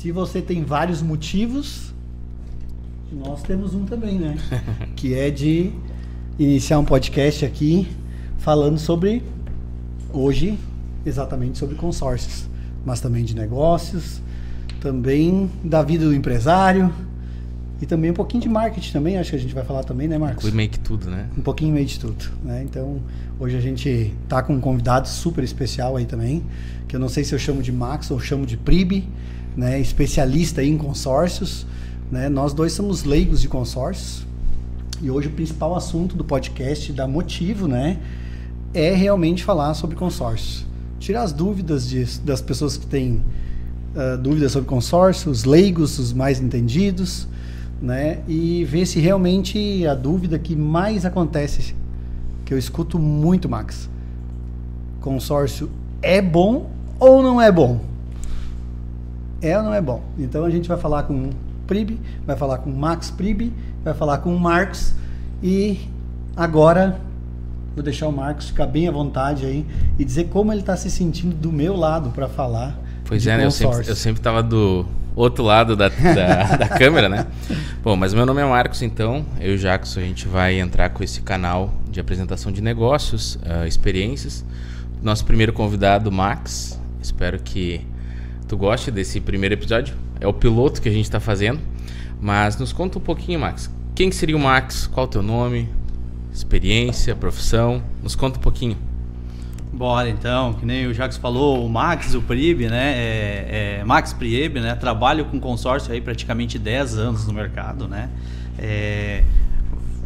Se você tem vários motivos, nós temos um também, né? Que é de iniciar um podcast aqui falando sobre, hoje, exatamente sobre consórcios, mas também de negócios, também da vida do empresário e também um pouquinho de marketing também, acho que a gente vai falar também, né, Marcos? Meio que tudo, né? Um pouquinho meio de tudo, né? Então, hoje a gente tá com um convidado super especial aí também, que eu não sei se eu chamo de Max ou chamo de Pribe, né? Especialista aí em consórcios, né? Nós dois somos leigos de consórcios e hoje o principal assunto do podcast da Motivo, né? É realmente falar sobre consórcios. Tirar as dúvidas das pessoas que têm dúvidas sobre consórcio, os leigos, os mais entendidos, né? E ver se realmente a dúvida que mais acontece, que eu escuto muito, Max, consórcio é bom ou não é bom? É ou não é bom? Então a gente vai falar com o Pribe, vai falar com o Max Pribe, vai falar com o Marcos e agora vou deixar o Marcos ficar bem à vontade aí e dizer como ele está se sentindo do meu lado para falar. Pois é, né? Eu sempre estava do outro lado da câmera, né? Bom, mas meu nome é Marcos, então, eu e o Jackson, a gente vai entrar com esse canal de apresentação de negócios, experiências. Nosso primeiro convidado, Max, espero que tu goste desse primeiro episódio. É o piloto que a gente está fazendo, mas nos conta um pouquinho, Max. Quem seria o Max? Qual o teu nome? Experiência, profissão? Nos conta um pouquinho. Bora então, que nem o Jacques falou, o Max, o Pribe, né? Max Priebe, né? Trabalho com consórcio aí praticamente 10 anos no mercado, né?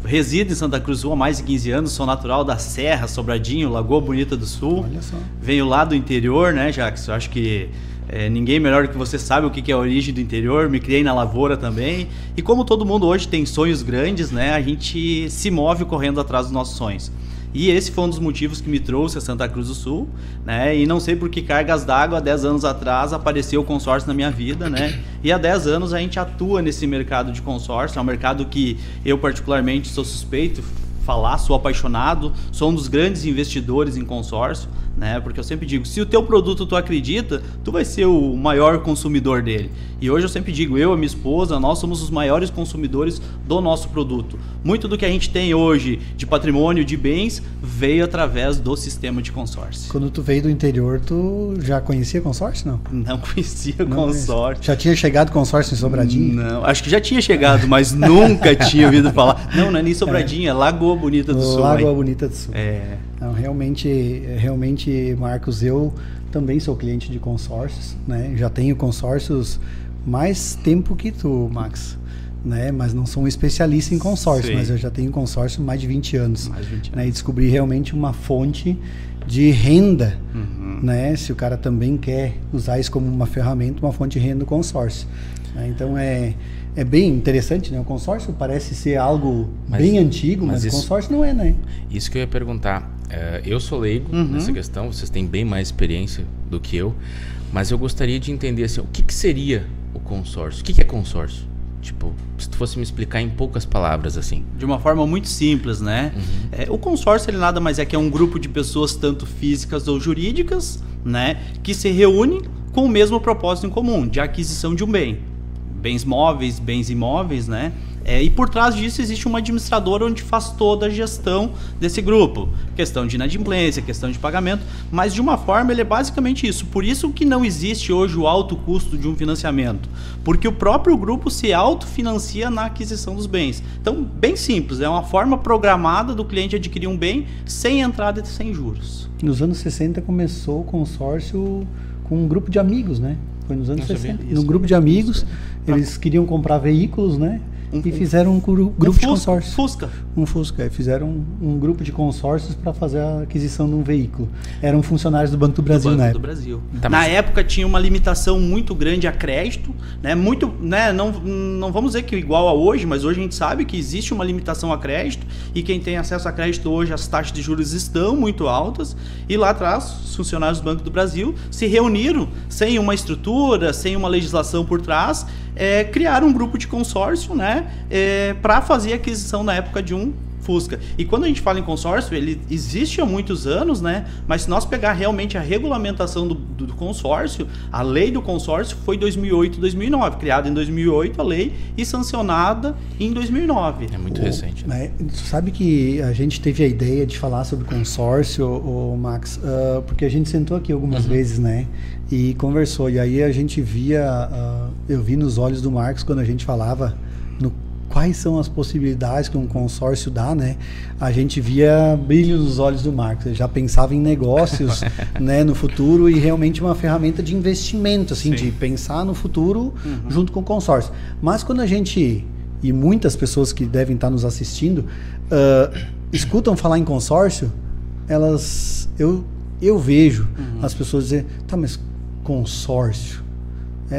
Resido em Santa Cruz do Sul há mais de 15 anos, sou natural da Serra, Sobradinho, Lagoa Bonita do Sul. Olha só. Venho lá do interior, né, Jacques? Eu acho que ninguém melhor do que você sabe o que é a origem do interior. Me criei na lavoura também. E como todo mundo hoje tem sonhos grandes, né? A gente se move correndo atrás dos nossos sonhos. E esse foi um dos motivos que me trouxe a Santa Cruz do Sul, né? E não sei por que cargas d'água, há 10 anos atrás apareceu o consórcio na minha vida, né? E há 10 anos a gente atua nesse mercado de consórcio. É um mercado que eu particularmente sou suspeito falar, sou apaixonado, sou um dos grandes investidores em consórcio, né? Porque eu sempre digo, se o teu produto tu acredita, tu vai ser o maior consumidor dele. E hoje eu sempre digo, eu e minha esposa, nós somos os maiores consumidores do nosso produto. Muito do que a gente tem hoje de patrimônio, de bens, veio através do sistema de consórcio. Quando tu veio do interior, tu já conhecia consórcio, não? Não conhecia consórcio. Já tinha chegado consórcio em Sobradinho? Não, acho que já tinha chegado, mas nunca tinha ouvido falar. Não é nem Sobradinho, é Lagoa Bonita do Sul. Lagoa Bonita do Sul. Não, realmente, Marcos, eu também sou cliente de consórcios, né? Já tenho consórcios mais tempo que tu, Max, né? Mas não sou um especialista em consórcio, sim, mas eu já tenho consórcio há mais de 20 anos. Mais de 20 anos. Né? E descobri realmente uma fonte de renda, né? Se o cara também quer usar isso como uma ferramenta, uma fonte de renda do consórcio. Né? Então é bem interessante, né? O consórcio parece ser algo bem antigo, mas isso, consórcio não é, né? Isso que eu ia perguntar. Eu sou leigo nessa questão, vocês têm bem mais experiência do que eu, mas eu gostaria de entender assim, o que seria o consórcio? O que é consórcio? Tipo, se tu fosse me explicar em poucas palavras, assim. De uma forma muito simples, né? O consórcio, ele nada mais é que um grupo de pessoas, tanto físicas ou jurídicas, né? Que se reúnem com o mesmo propósito em comum, de aquisição de um bem. Bens móveis, bens imóveis, né? E por trás disso existe uma administradora onde faz toda a gestão desse grupo. Questão de inadimplência, questão de pagamento, mas de uma forma ele é basicamente isso. Por isso que não existe hoje o alto custo de um financiamento, porque o próprio grupo se autofinancia na aquisição dos bens. Então, bem simples, é uma forma programada do cliente adquirir um bem sem entrada e sem juros. Nos anos 60 começou o consórcio com um grupo de amigos, né? Foi nos anos 60. Num grupo de amigos, eles queriam comprar veículos, né? E fizeram um grupo de consórcio. Um Fusca. Fizeram um grupo de consórcios para fazer a aquisição de um veículo. Eram funcionários do Banco do Brasil, né? Na época tinha uma limitação muito grande a crédito, né? Não vamos dizer que igual a hoje, mas hoje a gente sabe que existe uma limitação a crédito e quem tem acesso a crédito hoje, as taxas de juros estão muito altas. E lá atrás, os funcionários do Banco do Brasil se reuniram sem uma estrutura, sem uma legislação por trás, criaram um grupo de consórcio, né? Para fazer a aquisição na época de um Fusca. E quando a gente fala em consórcio, ele existe há muitos anos, né? Mas se nós pegar realmente a regulamentação do consórcio, a lei do consórcio foi 2008, 2009, criada em 2008 a lei e sancionada em 2009. É muito recente. Né? Sabe que a gente teve a ideia de falar sobre consórcio, Max, porque a gente sentou aqui algumas vezes, né? E conversou. E aí a gente via, eu vi nos olhos do Marcos quando a gente falava quais são as possibilidades que um consórcio dá, né? A gente via brilho nos olhos do Marcos. Ele já pensava em negócios, né, no futuro e realmente uma ferramenta de investimento, assim, de pensar no futuro junto com o consórcio. Mas quando a gente, e muitas pessoas que devem estar nos assistindo, escutam falar em consórcio, eu vejo as pessoas dizer, tá, mas consórcio?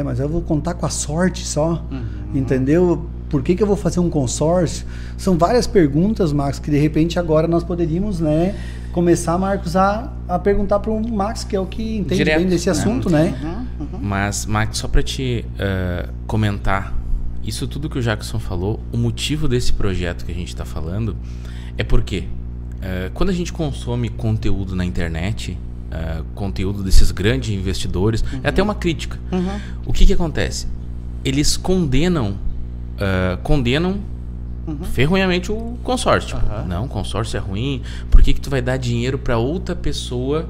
Mas eu vou contar com a sorte só, entendeu? Por que eu vou fazer um consórcio? São várias perguntas, Marcos, que de repente agora nós poderíamos, né, começar, Marcos, a perguntar para o Max, que é o que entende bem desse assunto, né? Mas, Max, só para te comentar, isso tudo que o Jackson falou, o motivo desse projeto que a gente está falando é porque quando a gente consome conteúdo na internet, conteúdo desses grandes investidores, é até uma crítica. O que acontece? Eles condenam ferronhamente o consórcio. Não, o consórcio é ruim. Por que tu vai dar dinheiro para outra pessoa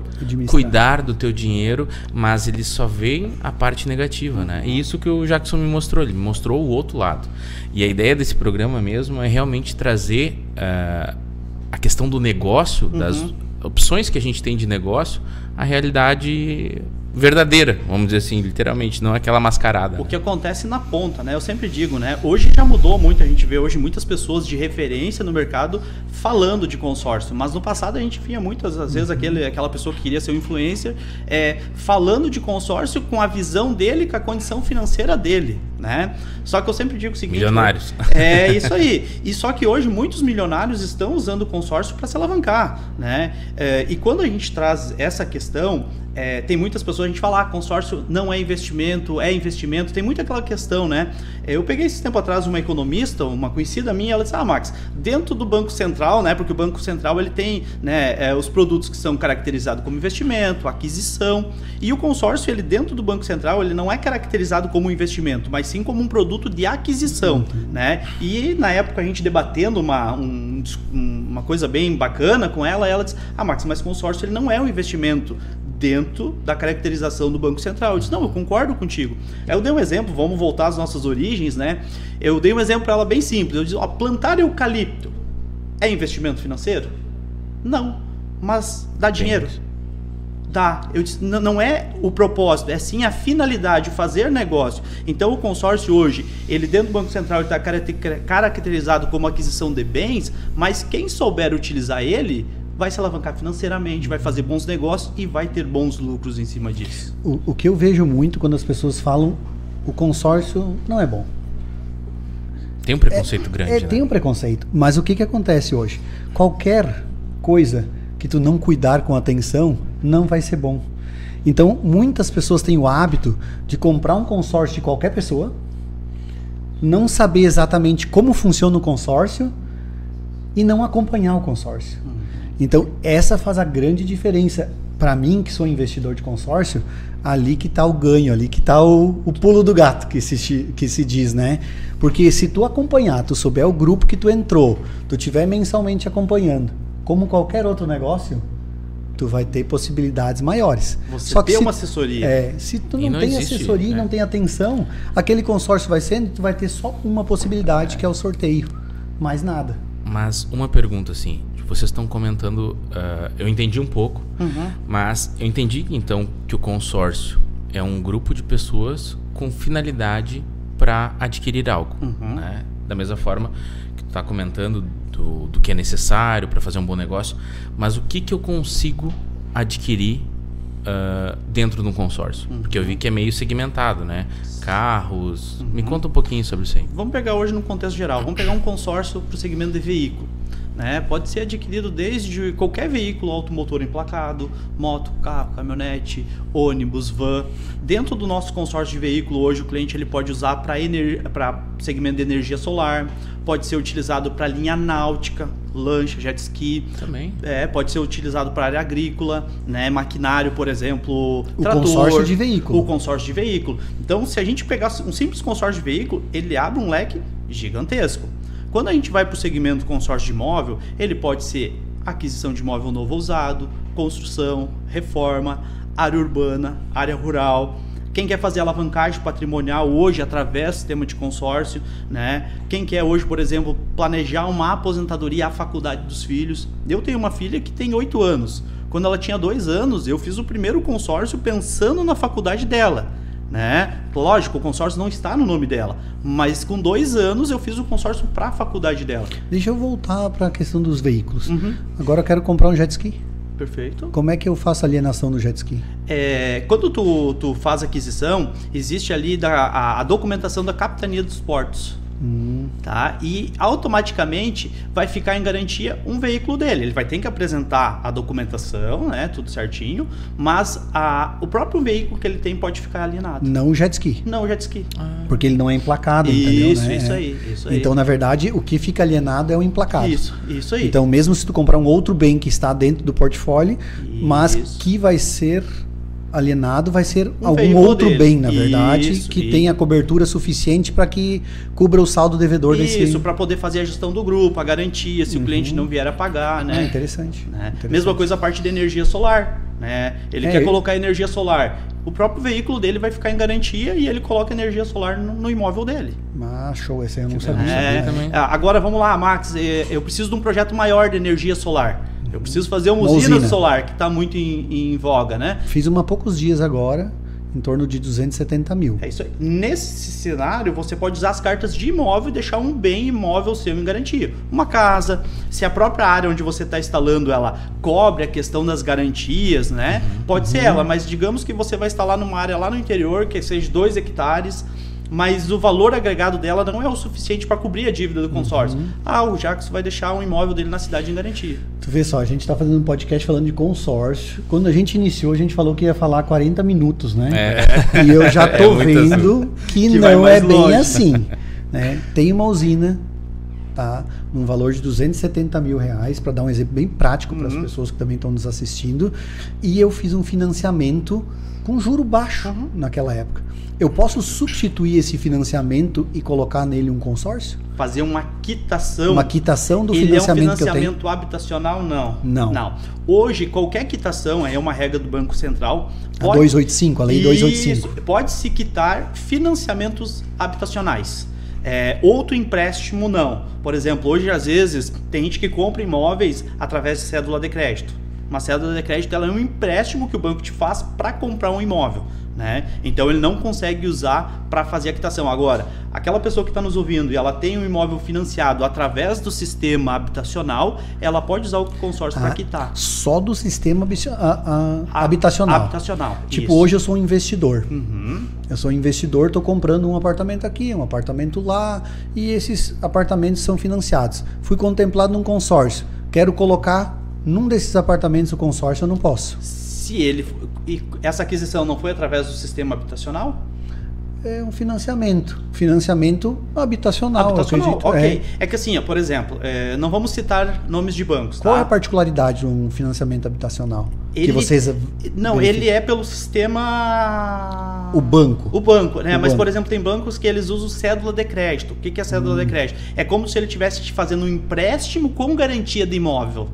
cuidar do teu dinheiro? Mas eles só veem a parte negativa, né? E isso que o Jackson me mostrou. Ele me mostrou o outro lado. E a ideia desse programa mesmo é realmente trazer a questão do negócio, das opções que a gente tem de negócio, a realidade verdadeira, vamos dizer assim, literalmente, não aquela mascarada. O que acontece na ponta, né? Eu sempre digo, né? Hoje já mudou muito, a gente vê hoje muitas pessoas de referência no mercado falando de consórcio, mas no passado a gente via muitas às vezes aquela pessoa que queria ser um influencer falando de consórcio com a visão dele, com a condição financeira dele, né? Só que eu sempre digo o seguinte... Milionários. É isso aí. E só que hoje muitos milionários estão usando o consórcio para se alavancar, né? E quando a gente traz essa questão, tem muitas pessoas, a gente fala, consórcio não é investimento, tem muito aquela questão, né? Eu peguei esse tempo atrás uma economista, uma conhecida minha, ela disse, Max, dentro do Banco Central, né? Porque o Banco Central, ele tem, né, os produtos que são caracterizados como investimento, aquisição, e o consórcio, ele dentro do Banco Central, ele não é caracterizado como investimento, mas sim como um produto de aquisição, né? E na época a gente debatendo uma coisa bem bacana com ela disse, Max, mas consórcio ele não é um investimento dentro da caracterização do Banco Central. Eu disse, não, eu concordo contigo. Aí eu dei um exemplo, vamos voltar às nossas origens, né? Eu dei um exemplo para ela bem simples. Eu disse, plantar eucalipto é investimento financeiro? Não, mas dá dinheiro. Dá. Eu disse, não é o propósito, é sim a finalidade, o fazer negócio. Então o consórcio hoje, ele dentro do Banco Central está caracterizado como aquisição de bens, mas quem souber utilizar ele vai se alavancar financeiramente, vai fazer bons negócios e vai ter bons lucros em cima disso. O que eu vejo muito quando as pessoas falam, o consórcio não é bom. Tem um preconceito grande, né? Tem um preconceito, mas o que acontece hoje? Qualquer coisa que tu não cuidar com atenção, não vai ser bom. Então, muitas pessoas têm o hábito de comprar um consórcio de qualquer pessoa, não saber exatamente como funciona o consórcio e não acompanhar o consórcio. Então, essa faz a grande diferença. Para mim, que sou investidor de consórcio, ali que está o ganho, ali que está o pulo do gato, que se diz, né? Porque se tu acompanhar, tu souber o grupo que tu entrou, tu estiver mensalmente acompanhando, como qualquer outro negócio, tu vai ter possibilidades maiores. Você tem uma assessoria. Se tu não tem assessoria e não tem atenção, aquele consórcio vai sendo, tu vai ter só uma possibilidade, que é o sorteio. Mais nada. Mas uma pergunta assim, vocês estão comentando, eu entendi um pouco, mas eu entendi então que o consórcio é um grupo de pessoas com finalidade para adquirir algo, né? Da mesma forma que tu está comentando do que é necessário para fazer um bom negócio, mas o que eu consigo adquirir dentro de um consórcio? Porque eu vi que é meio segmentado, né? Carros, me conta um pouquinho sobre isso aí. Vamos pegar hoje no contexto geral, vamos pegar um consórcio para o segmento de veículo. né? Pode ser adquirido desde qualquer veículo automotor emplacado, moto, carro, caminhonete, ônibus, van. Dentro do nosso consórcio de veículo, hoje o cliente ele pode usar para segmento de energia solar, pode ser utilizado para linha náutica, lancha, jet ski. Também. Pode ser utilizado para área agrícola, né? Maquinário, por exemplo, o trator. Consórcio de veículo. O consórcio de veículo. Então, se a gente pegar um simples consórcio de veículo, ele abre um leque gigantesco. Quando a gente vai para o segmento consórcio de imóvel, ele pode ser aquisição de imóvel novo ou usado, construção, reforma, área urbana, área rural. Quem quer fazer alavancagem patrimonial hoje através do sistema de consórcio, né? Quem quer hoje, por exemplo, planejar uma aposentadoria à faculdade dos filhos. Eu tenho uma filha que tem 8 anos. Quando ela tinha 2 anos, eu fiz o primeiro consórcio pensando na faculdade dela, né? Lógico, o consórcio não está no nome dela, mas com 2 anos eu fiz o consórcio para a faculdade dela. Deixa eu voltar para a questão dos veículos. Agora eu quero comprar um jet ski. Perfeito. Como é que eu faço a alienação do jet ski? Quando tu faz aquisição, existe ali a documentação da Capitania dos Portos. Tá? E automaticamente vai ficar em garantia um veículo dele. Ele vai ter que apresentar a documentação, né? Tudo certinho, mas o próprio veículo que ele tem pode ficar alienado. Não o jet ski. Não o jet ski. Porque ele não é emplacado, isso, entendeu? Isso aí. Então, na verdade, o que fica alienado é o emplacado. Isso aí. Então, mesmo se tu comprar um outro bem que está dentro do portfólio, mas que vai ser alienado, vai ser algum outro bem, na verdade, que tenha cobertura suficiente para que cubra o saldo devedor desse... Isso, para poder fazer a gestão do grupo, a garantia, se o cliente não vier a pagar, né? Interessante. Mesma coisa a parte de energia solar, né? Ele quer colocar energia solar. O próprio veículo dele vai ficar em garantia e ele coloca energia solar no imóvel dele. Show, esse aí eu não sabia também. Agora vamos lá, Max, eu preciso de um projeto maior de energia solar. Eu preciso fazer uma usina solar, que está muito em voga, né? Fiz uma há poucos dias agora, em torno de 270 mil. É isso aí. Nesse cenário, você pode usar as cartas de imóvel e deixar um bem imóvel seu em garantia. Uma casa, se a própria área onde você está instalando ela cobre a questão das garantias, né? Pode ser ela, mas digamos que você vai instalar numa área lá no interior, que seja 2 hectares, mas o valor agregado dela não é o suficiente para cobrir a dívida do consórcio. O Jackson vai deixar um imóvel dele na cidade em garantia. Tu vê só, a gente está fazendo um podcast falando de consórcio. Quando a gente iniciou, a gente falou que ia falar 40 minutos, né? E eu já tô vendo que não é bem assim. Né? Tem uma usina, tá? Num valor de 270 mil reais, para dar um exemplo bem prático para as pessoas que também estão nos assistindo. E eu fiz um financiamento com juro baixo naquela época. Eu posso substituir esse financiamento e colocar nele um consórcio? Fazer uma quitação. Uma quitação do financiamento que eu tenho? É um financiamento habitacional? Não. Hoje, qualquer quitação, é uma regra do Banco Central. A 285, a lei 285. Pode-se quitar financiamentos habitacionais. Outro empréstimo, não. Por exemplo, hoje, às vezes, tem gente que compra imóveis através de cédula de crédito. Uma cédula de crédito ela é um empréstimo que o banco te faz para comprar um imóvel, né? Então ele não consegue usar para fazer a quitação. Agora, aquela pessoa que está nos ouvindo e ela tem um imóvel financiado através do sistema habitacional, ela pode usar o consórcio para quitar. Só do sistema habitacional. Habitacional. Tipo, hoje eu sou um investidor. Eu sou um investidor, estou comprando um apartamento aqui, um apartamento lá, e esses apartamentos são financiados. Fui contemplado num consórcio. Quero colocar num desses apartamentos o consórcio, eu não posso. Se essa aquisição não foi através do sistema habitacional? É um financiamento habitacional. Habitacional, ok. É que assim, por exemplo, não vamos citar nomes de bancos. Qual é a particularidade de um financiamento habitacional? Ele é pelo sistema... O banco, né? Mas, por exemplo, tem bancos que eles usam cédula de crédito. O que é cédula de crédito? É como se ele estivesse te fazendo um empréstimo com garantia de imóvel.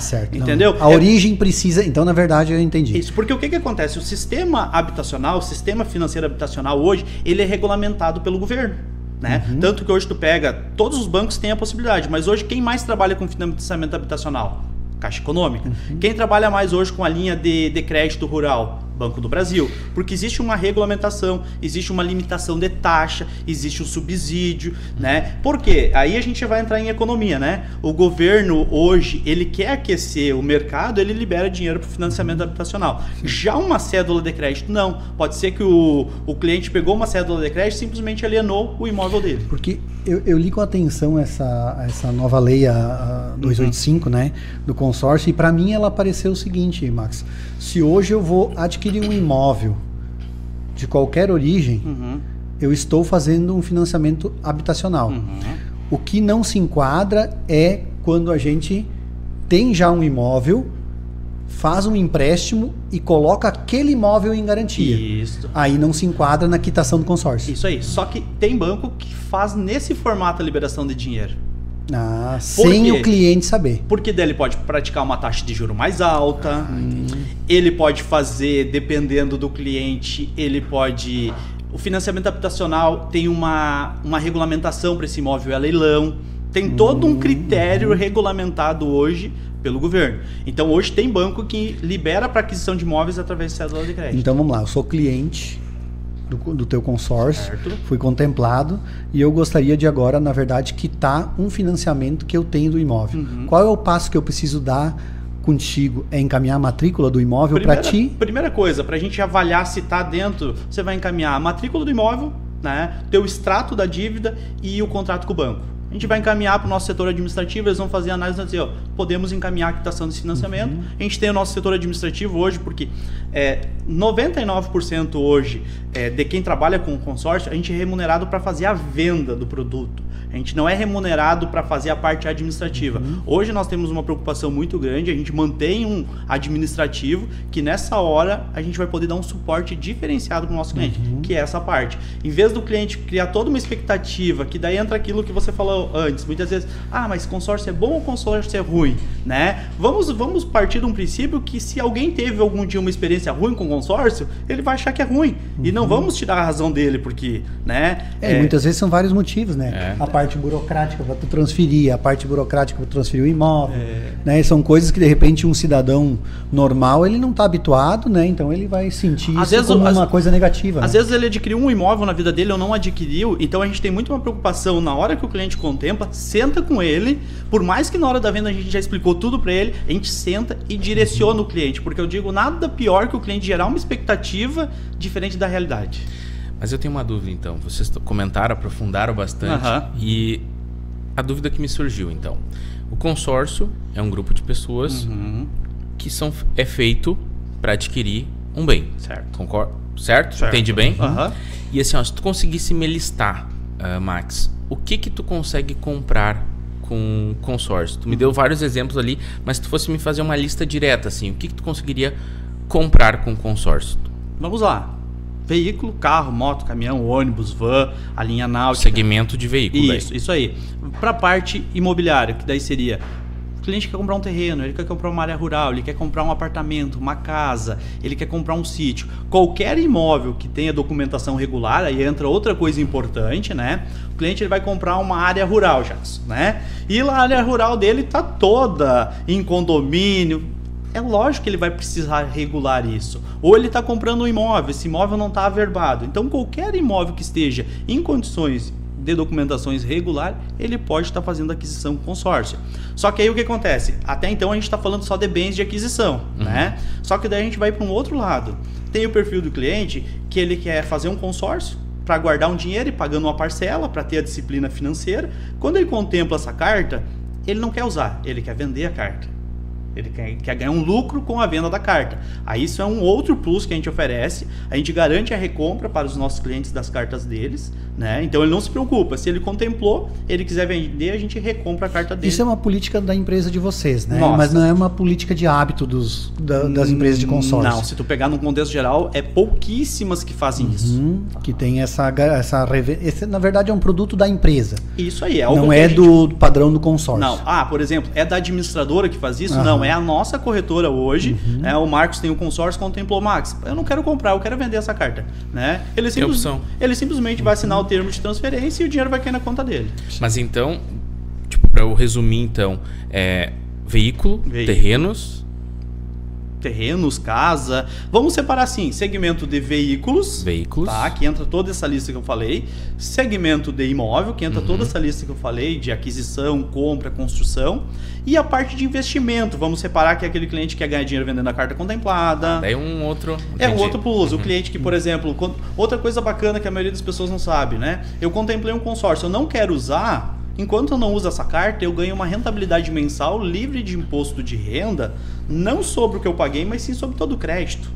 Certo. Entendeu? A origem precisa... Então, na verdade, eu entendi. Isso, porque o que acontece? O sistema habitacional, o sistema financeiro habitacional hoje, ele é regulamentado pelo governo. Né? Tanto que hoje tu pega... Todos os bancos têm a possibilidade, mas hoje quem mais trabalha com financiamento habitacional? Caixa Econômica. Quem trabalha mais hoje com a linha de crédito rural? Banco do Brasil. Porque existe uma regulamentação, existe uma limitação de taxa, existe um subsídio, né? Por quê? Aí a gente vai entrar em economia, né? O governo hoje, ele quer aquecer o mercado, ele libera dinheiro para o financiamento habitacional. Já uma cédula de crédito, não. Pode ser que o cliente pegou uma cédula de crédito e simplesmente alienou o imóvel dele. Porque eu li com atenção essa nova lei, a 285, né, do consórcio, e para mim ela apareceu o seguinte, Max: se hoje eu vou adquirir um imóvel de qualquer origem, eu estou fazendo um financiamento habitacional. O que não se enquadra é quando a gente tem já um imóvel, faz um empréstimo e coloca aquele imóvel em garantia. Isso. Aí não se enquadra na quitação do consórcio. Isso aí. Só que tem banco que faz nesse formato a liberação de dinheiro. Sem o cliente saber. Porque daí ele pode praticar uma taxa de juro mais alta. Ele pode fazer, dependendo do cliente, ele pode... O financiamento habitacional tem uma regulamentação para esse imóvel, é leilão. Tem todo um critério regulamentado hoje pelo governo. Então hoje tem banco que libera para aquisição de imóveis através de cédula de crédito. Então vamos lá, eu sou cliente do teu consórcio, certo, fui contemplado e eu gostaria de agora, na verdade, quitar um financiamento que eu tenho do imóvel. Qual é o passo que eu preciso dar contigo? É encaminhar a matrícula do imóvel para ti? Primeira coisa, para a gente avaliar se está dentro, você vai encaminhar a matrícula do imóvel, né, teu extrato da dívida e o contrato com o banco. A gente vai encaminhar para o nosso setor administrativo, eles vão fazer a análise e dizer, podemos encaminhar a quitação desse financiamento. A gente tem o nosso setor administrativo hoje, porque 99% hoje de quem trabalha com o consórcio, a gente é remunerado para fazer a venda do produto. A gente não é remunerado para fazer a parte administrativa. Hoje nós temos uma preocupação muito grande, a gente mantém um administrativo que nessa hora a gente vai poder dar um suporte diferenciado para o nosso cliente, que é essa parte. Em vez do cliente criar toda uma expectativa, que daí entra aquilo que você falou antes, muitas vezes, mas consórcio é bom ou consórcio é ruim, né? Vamos partir de um princípio que se alguém teve algum dia uma experiência ruim com consórcio, ele vai achar que é ruim. E não vamos tirar a razão dele, porque, né? Muitas vezes são vários motivos, né? A parte burocrática para tu transferir, a parte burocrática para transferir o imóvel, né? São coisas que de repente um cidadão normal, ele não está habituado, né? Então ele vai sentir isso como uma coisa negativa. Às vezes ele adquiriu um imóvel na vida dele ou não adquiriu, então a gente tem muito uma preocupação na hora que o cliente contempla, senta com ele, por mais que na hora da venda a gente já explicou tudo para ele, a gente senta e direciona o cliente, porque eu digo, nada pior que o cliente gerar uma expectativa diferente da realidade. Mas eu tenho uma dúvida então, vocês comentaram, aprofundaram bastante, e a dúvida que me surgiu então, o consórcio é um grupo de pessoas que é feito para adquirir um bem, certo? Concordo? Certo? Entende bem? E assim, se tu conseguisse me listar, Max, o que tu consegue comprar com consórcio? Tu me deu vários exemplos ali, mas se tu fosse me fazer uma lista direta, assim, o que tu conseguiria comprar com consórcio? Vamos lá. Veículo, carro, moto, caminhão, ônibus, van, a linha náutica. Segmento de veículo. Isso aí. Para a parte imobiliária, que daí seria... O cliente quer comprar um terreno, ele quer comprar uma área rural, ele quer comprar um apartamento, uma casa, ele quer comprar um sítio. Qualquer imóvel que tenha documentação regular, aí entra outra coisa importante, né? O cliente ele vai comprar uma área rural, já, né? E lá a área rural dele está toda em condomínio. É lógico que ele vai precisar regular isso. Ou ele está comprando um imóvel, esse imóvel não está averbado. Então qualquer imóvel que esteja em condições de documentações regular, ele pode estar fazendo aquisição com consórcio. Só que aí o que acontece? Até então a gente está falando só de bens de aquisição, né? Só que daí a gente vai para um outro lado. Tem o perfil do cliente que ele quer fazer um consórcio para guardar um dinheiro e pagando uma parcela para ter a disciplina financeira. Quando ele contempla essa carta, ele não quer usar, ele quer vender a carta. Ele quer ganhar um lucro com a venda da carta. Aí isso é um outro plus que a gente oferece. A gente garante a recompra para os nossos clientes das cartas deles, né? Então ele não se preocupa. Se ele contemplou, ele quiser vender, a gente recompra a carta dele. Isso é uma política da empresa de vocês, né? Nossa. Mas não é uma política de hábito das empresas de consórcio. Não, se tu pegar num contexto geral, é pouquíssimas que fazem isso. Que tem essa esse, na verdade, é um produto da empresa. Isso aí. Não é do padrão do consórcio. Não. Por exemplo, é da administradora que faz isso? Não. É a nossa corretora hoje, né? O Marcos tem o consórcio, contemplou, Max, eu não quero comprar, eu quero vender essa carta, né? Ele simplesmente vai assinar o termo de transferência e o dinheiro vai cair na conta dele. Mas então, tipo, para eu resumir então, veículo, terrenos, terrenos, casa. Vamos separar assim, segmento de veículos, tá? Que entra toda essa lista que eu falei. Segmento de imóvel, que entra toda essa lista que eu falei, de aquisição, compra, construção. E a parte de investimento, vamos separar que é aquele cliente que quer ganhar dinheiro vendendo a carta contemplada. Daí um outro... É um outro plus. O cliente que, por exemplo, outra coisa bacana que a maioria das pessoas não sabe, né? Eu contemplei um consórcio, eu não quero usar... Enquanto eu não uso essa carta, eu ganho uma rentabilidade mensal livre de imposto de renda, não sobre o que eu paguei, mas sim sobre todo o crédito.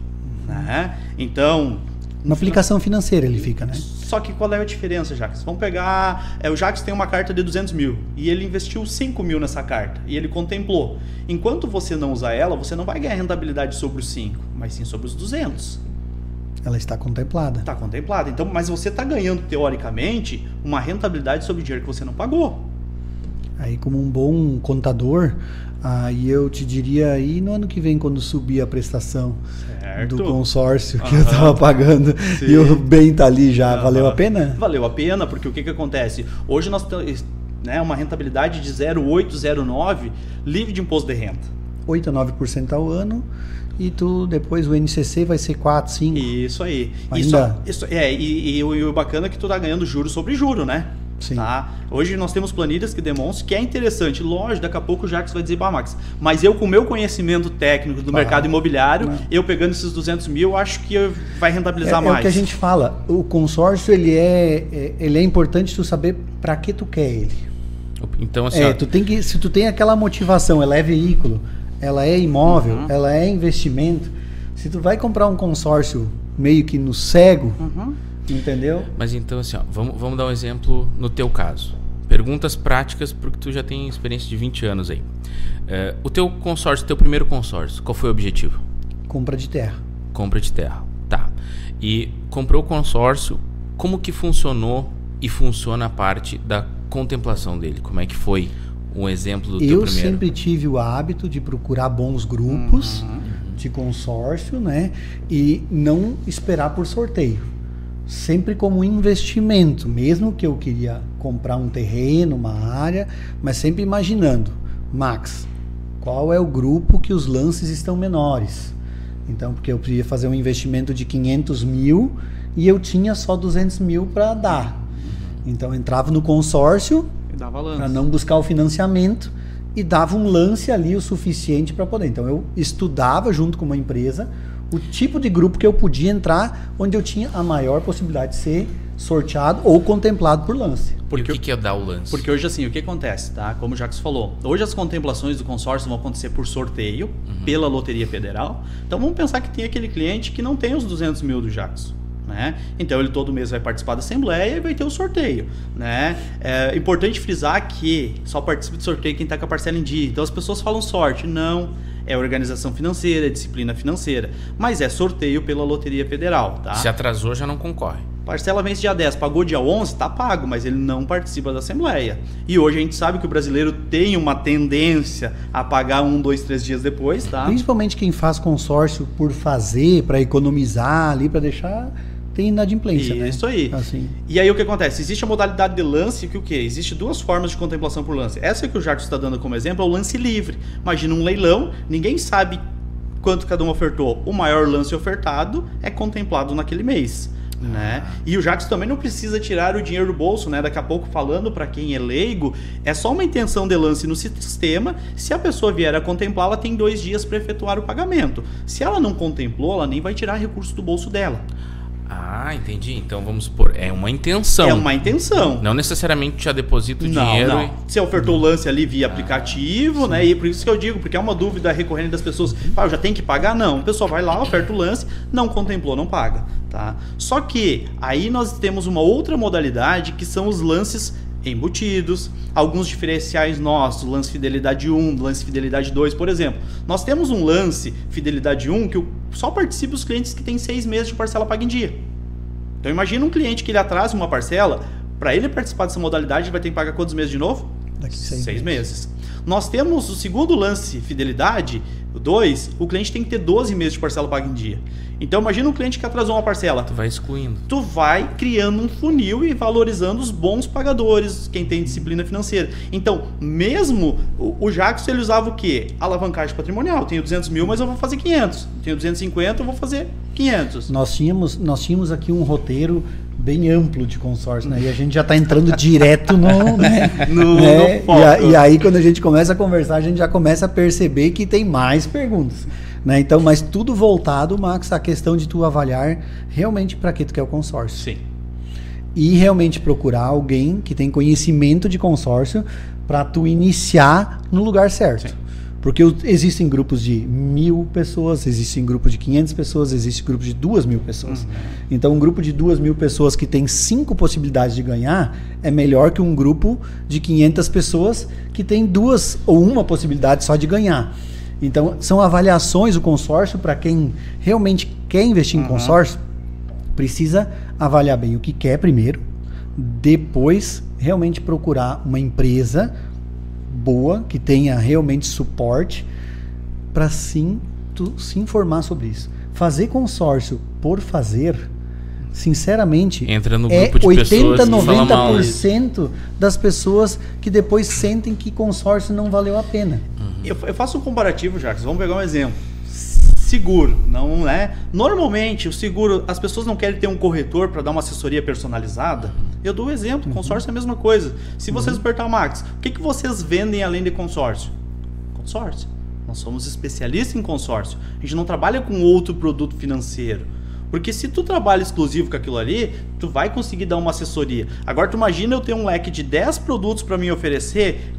Né? Então... Uma aplicação financeira ele fica, né? Só que qual é a diferença, Jacques? Vamos pegar... o Jacques tem uma carta de 200 mil e ele investiu 5 mil nessa carta e ele contemplou. Enquanto você não usar ela, você não vai ganhar rentabilidade sobre os 5, mas sim sobre os 200. Ela está contemplada. Está contemplada. Então, mas você está ganhando, teoricamente, uma rentabilidade sobre o dinheiro que você não pagou. Aí, como um bom contador, aí eu te diria aí no ano que vem, quando subir a prestação do consórcio que eu estava pagando, sim, e o bem está ali já, valeu a pena? Valeu a pena, porque o que acontece? Hoje nós temos, né, uma rentabilidade de 0,8, 0,9, livre de imposto de renda. 8 a 9% ao ano. E tu, depois o NCC vai ser 4, 5. Isso aí. Ainda... E o bacana é que tu tá ganhando juro sobre juro, né? Sim. Tá? Hoje nós temos planilhas que demonstram que é interessante. Lógico, daqui a pouco o Jacques vai dizer, Max, mas eu com o meu conhecimento técnico do mercado imobiliário, eu pegando esses 200 mil, acho que vai rentabilizar mais. É o que a gente fala. O consórcio, ele é importante tu saber para que tu quer ele. Então, assim... se tu tem aquela motivação, ela é veículo, ela é imóvel, ela é investimento. Se tu vai comprar um consórcio meio que no cego, entendeu? Mas então assim, ó, vamos dar um exemplo no teu caso. Perguntas práticas, porque tu já tem experiência de 20 anos aí. O teu consórcio, teu primeiro consórcio, qual foi o objetivo? Compra de terra. Compra de terra, tá. E comprou o consórcio, como que funcionou e funciona a parte da contemplação dele? Como é que foi? Um exemplo do teu primeiro. Eu sempre tive o hábito de procurar bons grupos de consórcio, né? E não esperar por sorteio. Sempre como investimento, mesmo que eu queria comprar um terreno, uma área, mas sempre imaginando, Max, qual é o grupo que os lances estão menores? Então, porque eu podia fazer um investimento de 500 mil e eu tinha só 200 mil para dar. Então, eu entrava no consórcio para não buscar o financiamento e dava um lance ali o suficiente para poder. Então eu estudava junto com uma empresa o tipo de grupo que eu podia entrar, onde eu tinha a maior possibilidade de ser sorteado ou contemplado por lance. Porque, e o que é dar o lance? Porque hoje assim, o que acontece, tá? Como o Jacques falou, hoje as contemplações do consórcio vão acontecer por sorteio, pela Loteria Federal. Então vamos pensar que tem aquele cliente que não tem os 200 mil do Jacques. Né? Então ele todo mês vai participar da assembleia e vai ter o sorteio, né? É importante frisar que só participa do sorteio quem está com a parcela em dia. Então as pessoas falam sorte, não, é organização financeira, é disciplina financeira, mas é sorteio pela Loteria Federal, tá? Se atrasou já não concorre. Parcela vence dia 10, pagou dia 11, tá pago, mas ele não participa da assembleia. E hoje a gente sabe que o brasileiro tem uma tendência a pagar 1, 2, 3 dias depois, tá? Principalmente quem faz consórcio por fazer, para economizar ali, para deixar... tem inadimplência, né? Isso aí. Assim. E aí o que acontece? Existe a modalidade de lance, que o quê? Existe 2 formas de contemplação por lance. Essa que o Jacques está dando como exemplo é o lance livre. Imagina um leilão, ninguém sabe quanto cada um ofertou. O maior lance ofertado é contemplado naquele mês. Né? E o Jacques também não precisa tirar o dinheiro do bolso, né? Daqui a pouco, falando para quem é leigo, é só uma intenção de lance no sistema. Se a pessoa vier a contemplar, ela tem 2 dias para efetuar o pagamento. Se ela não contemplou, ela nem vai tirar recurso do bolso dela. Ah, entendi. Então vamos supor, é uma intenção. É uma intenção. Não necessariamente já deposita o dinheiro. Não. Você ofertou o lance ali via aplicativo, né? E por isso que eu digo, porque é uma dúvida recorrente das pessoas. Eu já tenho que pagar? Não. A pessoa vai lá, oferta o lance, não contemplou, não paga. Tá? Só que aí nós temos uma outra modalidade que são os lances embutidos, alguns diferenciais nossos, lance fidelidade 1, lance fidelidade 2, por exemplo. Nós temos um lance fidelidade 1 que só participa os clientes que têm 6 meses de parcela paga em dia. Então imagina um cliente que ele atrasa uma parcela, para ele participar dessa modalidade ele vai ter que pagar quantos meses de novo? Daqui 6 meses. Nós temos o segundo lance, fidelidade, 2, o cliente tem que ter 12 meses de parcela paga em dia. Então imagina um cliente que atrasou uma parcela. Tu vai excluindo. Tu vai criando um funil e valorizando os bons pagadores, quem tem disciplina financeira. Então, mesmo o Jackson, ele usava o quê? Alavancagem patrimonial. Tenho 200 mil, mas eu vou fazer 500. Tenho 250, eu vou fazer 500. Nós tínhamos aqui um roteiro bem amplo de consórcio, né? E a gente já está entrando direto no, né? no foco. E aí, quando a gente começa a conversar, a gente já começa a perceber que tem mais perguntas, né? Então, mas tudo voltado, Max, à questão de tu avaliar realmente para que tu quer o consórcio. Sim. E realmente procurar alguém que tem conhecimento de consórcio para tu iniciar no lugar certo. Sim. Porque existem grupos de 1.000 pessoas, existem grupos de 500 pessoas, existe grupo de 2.000 pessoas. Então, um grupo de 2.000 pessoas que tem 5 possibilidades de ganhar é melhor que um grupo de 500 pessoas que tem 2 ou 1 possibilidade só de ganhar. Então, são avaliações, o consórcio, para quem realmente quer investir em consórcio, precisa avaliar bem o que quer primeiro, depois realmente procurar uma empresa boa, que tenha realmente suporte, para sim tu se informar sobre isso. Fazer consórcio por fazer, sinceramente, entra no grupo de 80, 90% das pessoas que depois sentem que consórcio não valeu a pena. Eu faço um comparativo, Jacques. Vamos pegar um exemplo. Seguro, não é? Normalmente, o seguro, as pessoas não querem ter um corretor para dar uma assessoria personalizada. Eu dou um exemplo, consórcio é a mesma coisa. Se vocês apertar, Max, o que vocês vendem além de consórcio? Consórcio. Nós somos especialistas em consórcio. A gente não trabalha com outro produto financeiro. Porque se tu trabalha exclusivo com aquilo ali, tu vai conseguir dar uma assessoria. Agora, tu imagina eu ter um leque de 10 produtos para me oferecer.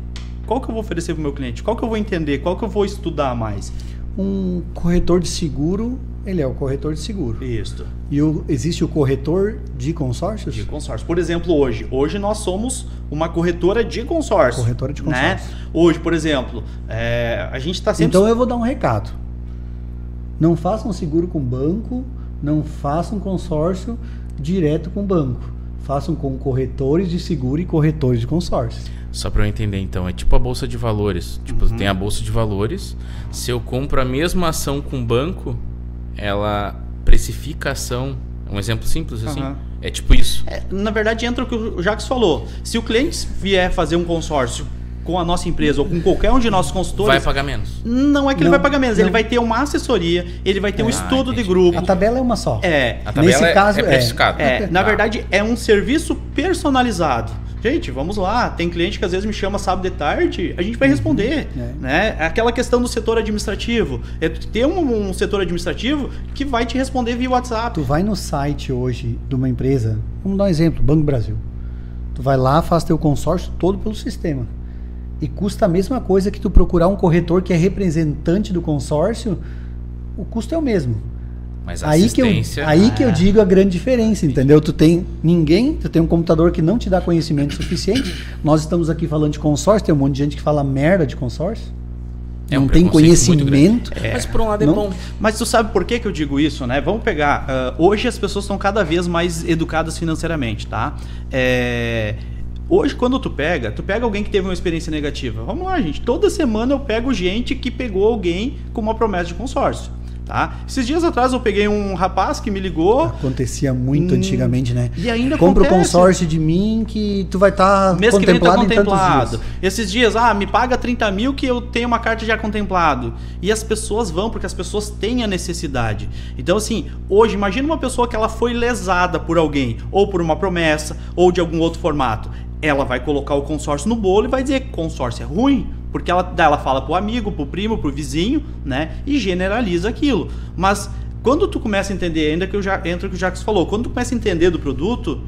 Qual que eu vou oferecer para o meu cliente? Qual que eu vou entender? Qual que eu vou estudar mais? Um corretor de seguro, ele é o corretor de seguro. Isso. E existe o corretor de consórcios? De consórcio. Por exemplo, hoje nós somos uma corretora de consórcio. Corretora de consórcio. Né? Hoje, por exemplo, a gente está sempre... Então eu vou dar um recado. Não façam seguro com banco, não façam consórcio direto com banco. Façam com corretores de seguro e corretores de consórcio. Só para eu entender, então, é tipo a bolsa de valores. Tipo, tem a bolsa de valores. Se eu compro a mesma ação com o banco, ela precifica a ação. Um exemplo simples assim. É tipo isso. Na verdade, entra o que o Jacques falou. Se o cliente vier fazer um consórcio com a nossa empresa ou com qualquer um de nossos consultores... Vai pagar menos. Não é que ele vai pagar menos. Ele vai ter uma assessoria, ele vai ter um estudo de grupo. A tabela é uma só. A tabela nesse caso, é precificado. Na verdade, é um serviço personalizado. Gente, vamos lá. Tem cliente que às vezes me chama sábado de tarde, a gente vai responder. Né? Aquela questão do setor administrativo. É ter um setor administrativo que vai te responder via WhatsApp. Tu vai no site hoje de uma empresa, vamos dar um exemplo, Banco Brasil. Tu vai lá, faz teu consórcio todo pelo sistema. E custa a mesma coisa que tu procurar um corretor que é representante do consórcio, o custo é o mesmo. Mas a assistência... Aí que eu digo a grande diferença, entendeu? Tu tem um computador que não te dá conhecimento suficiente. Nós estamos aqui falando de consórcio, tem um monte de gente que fala merda de consórcio. Não tem conhecimento. Mas por um lado é bom. Mas tu sabe por que eu digo isso, né? Vamos pegar... hoje as pessoas estão cada vez mais educadas financeiramente, tá? Hoje, quando tu pega alguém que teve uma experiência negativa. Vamos lá, gente. Toda semana eu pego gente que pegou alguém com uma promessa de consórcio. Tá? Esses dias atrás eu peguei um rapaz que me ligou. Acontecia muito antigamente, né? E ainda compra o consórcio de mim que tu vai estar contemplado em tantos dias. Esses dias, me paga 30 mil que eu tenho uma carta já contemplado. E as pessoas vão porque as pessoas têm a necessidade. Então assim, hoje imagina uma pessoa que ela foi lesada por alguém, ou por uma promessa, ou de algum outro formato. Ela vai colocar o consórcio no bolo e vai dizer que consórcio é ruim. Porque ela fala pro amigo, pro primo, pro vizinho, né? E generaliza aquilo. Mas quando tu começa a entender, ainda que entra o que o Jacques falou, quando tu começa a entender do produto,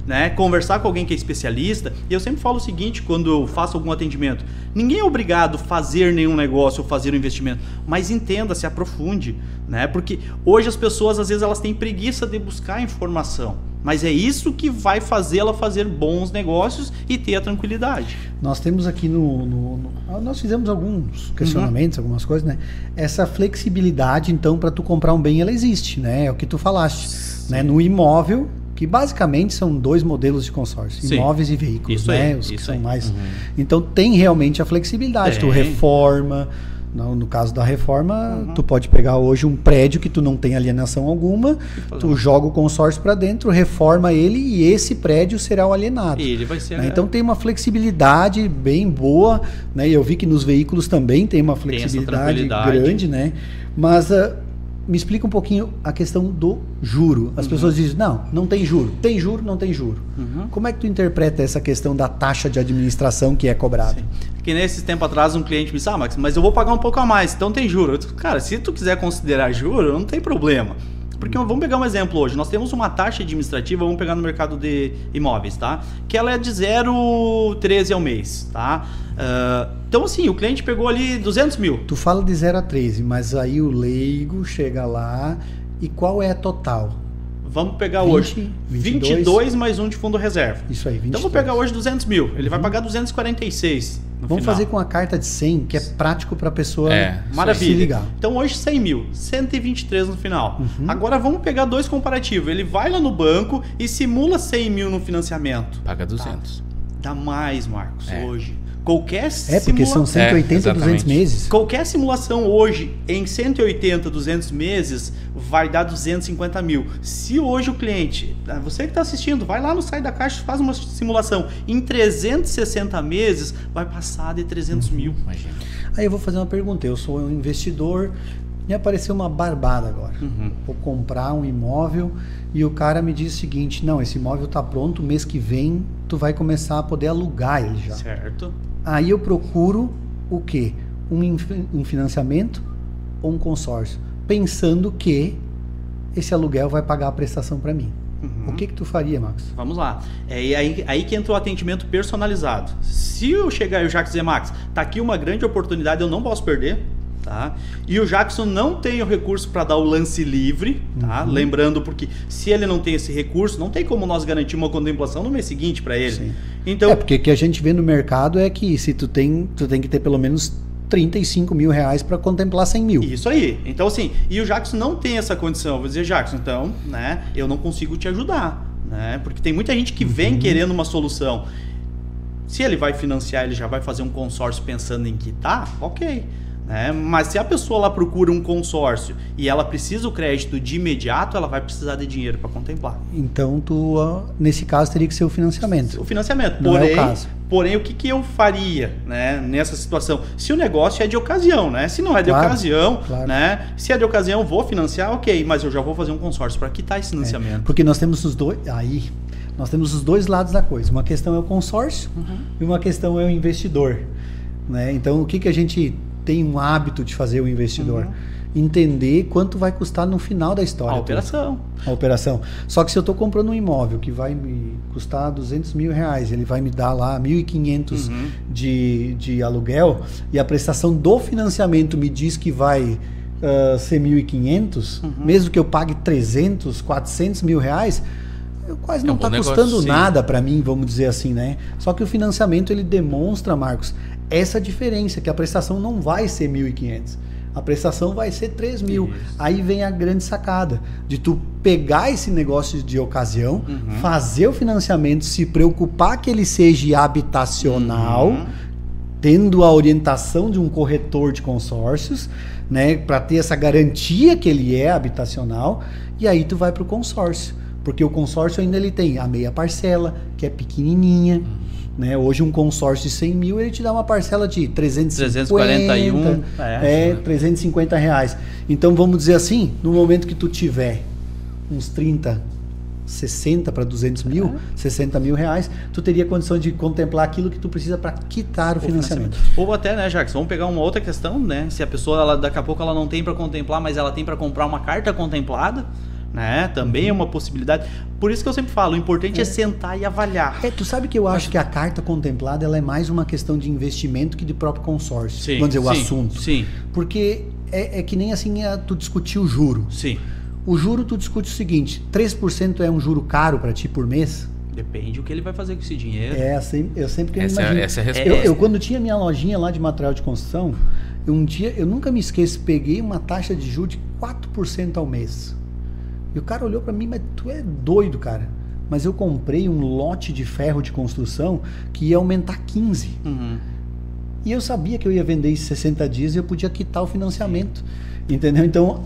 né? Conversar com alguém que é especialista, e eu sempre falo o seguinte, quando eu faço algum atendimento, ninguém é obrigado a fazer nenhum negócio ou fazer um investimento, mas entenda, se aprofunde, né? Porque hoje as pessoas, às vezes, elas têm preguiça de buscar informação. Mas é isso que vai fazer ela fazer bons negócios e ter a tranquilidade. Nós temos aqui nós fizemos alguns questionamentos, algumas coisas, né? Essa flexibilidade, então, para tu comprar um bem, ela existe, né? É o que tu falaste. Né? No imóvel, que basicamente são 2 modelos de consórcio, Sim. imóveis e veículos, Isso né? aí, Os que isso são aí. mais. Então tem realmente a flexibilidade. Tu reforma. No caso da reforma, tu pode pegar hoje um prédio que tu não tem alienação alguma, tu joga o consórcio para dentro, reforma ele e esse prédio será o alienado. E ele vai ser... Né? Então tem uma flexibilidade bem boa, né? Eu vi que nos veículos também tem uma flexibilidade grande, né? Mas me explica um pouquinho a questão do juro. As pessoas dizem, não tem juro. Tem juro, não tem juro. Como é que tu interpreta essa questão da taxa de administração que é cobrada? Sim. Que nesse tempo atrás um cliente me disse, Max, mas eu vou pagar um pouco a mais, então tem juro. Eu disse, cara, se tu quiser considerar juro, não tem problema. Porque vamos pegar um exemplo hoje, nós temos uma taxa administrativa, vamos pegar no mercado de imóveis, tá? Que ela é de 0,13 ao mês, tá? Então assim, o cliente pegou ali 200 mil. Tu fala de 0 a 13, mas aí o leigo chega lá e qual é a total? Vamos pegar hoje 22 mais um de fundo reserva. Isso aí, 22. Então vou pegar hoje 200 mil, ele vai pagar 246 no Vamos final. fazer com a carta de 100, que é prático para a pessoa maravilha. se ligar. Então hoje 100 mil, 123 no final. Agora vamos pegar 2 comparativos. Ele vai lá no banco e simula 100 mil no financiamento. Paga 200. Dá mais, Marcos, hoje. Qualquer porque são 180, 200 meses. Qualquer simulação hoje em 180, 200 meses vai dar 250 mil. Se hoje o cliente, você que está assistindo, vai lá no site da Caixa, faz uma simulação. Em 360 meses vai passar de 300 mil. Imagina. Aí eu vou fazer uma pergunta. Eu sou um investidor, me apareceu uma barbada agora. Vou comprar um imóvel e o cara me diz o seguinte, não, esse imóvel está pronto, mês que vem tu vai começar a poder alugar ele já. Certo. Aí eu procuro o quê? Um financiamento ou um consórcio? Pensando que esse aluguel vai pagar a prestação para mim. O que tu faria, Max? Vamos lá. É aí que entra o atendimento personalizado. Se eu chegar e o Jackson dizer, Max, tá aqui uma grande oportunidade, eu não posso perder. Tá? E o Jackson não tem o recurso para dar o lance livre, tá? Lembrando, porque se ele não tem esse recurso, não tem como nós garantir uma contemplação no mês seguinte para ele. Sim. Então, porque o que a gente vê no mercado é que se tu tem que ter pelo menos 35 mil reais para contemplar 100 mil. Isso aí. Então assim, e o Jackson não tem essa condição. Eu vou dizer, Jackson, então, né, eu não consigo te ajudar, né? Porque tem muita gente que vem querendo uma solução. Se ele vai financiar, ele já vai fazer um consórcio pensando em quitar, ok. Mas se a pessoa lá procura um consórcio e ela precisa o crédito de imediato, ela vai precisar de dinheiro para contemplar. Então, tu, nesse caso, teria que ser o financiamento. O financiamento. Não é o caso. Porém, o que eu faria, né, nessa situação? Se o negócio é de ocasião, né? Se não é de ocasião, né? Se é de ocasião, eu vou financiar, ok, mas eu já vou fazer um consórcio para quitar esse financiamento. Porque nós temos os dois. Aí, nós temos os dois lados da coisa. Uma questão é o consórcio e uma questão é o investidor. Né? Então, o que a gente tem um hábito de fazer o investidor? Entender quanto vai custar no final da história. A operação. Só que se eu estou comprando um imóvel que vai me custar 200 mil reais, ele vai me dar lá 1.500 de aluguel e a prestação do financiamento me diz que vai ser 1.500, mesmo que eu pague 300, 400 mil reais, quase não está custando nada para mim, vamos dizer assim, né? Só que o financiamento ele demonstra, Marcos, essa diferença, que a prestação não vai ser 1.500, a prestação vai ser 3 mil. Aí vem a grande sacada de tu pegar esse negócio de ocasião, fazer o financiamento, se preocupar que ele seja habitacional, tendo a orientação de um corretor de consórcios, né, para ter essa garantia que ele é habitacional, e aí tu vai para o consórcio. Porque o consórcio ainda ele tem a meia parcela, que é pequenininha. Né? Hoje um consórcio de 100 mil, ele te dá uma parcela de 341, 350 reais. Então vamos dizer assim, no momento que tu tiver uns 60 para 200 mil, 60 mil reais, tu teria condição de contemplar aquilo que tu precisa para quitar o financiamento. Ou até, né, Jackson, vamos pegar uma outra questão, né? Se a pessoa, daqui a pouco ela não tem para contemplar, mas ela tem para comprar uma carta contemplada, né? Também é uma possibilidade. Por isso que eu sempre falo, o importante é sentar e avaliar. Tu sabe que eu acho que a carta contemplada ela é mais uma questão de investimento que de próprio consórcio. Sim, vamos dizer, o assunto. Sim. Porque é que nem assim tu discutir o juro. Sim. O juro tu discute o seguinte, 3% é um juro caro para ti por mês? Depende do que ele vai fazer com esse dinheiro. Eu sempre essa imagino. Essa é a resposta. Eu quando tinha minha lojinha lá de material de construção, um dia, eu nunca me esqueço, peguei uma taxa de juros de 4% ao mês. E o cara olhou para mim, mas tu é doido, cara. mas eu comprei um lote de ferro de construção que ia aumentar 15. E eu sabia que eu ia vender em 60 dias e eu podia quitar o financiamento. Entendeu? Então,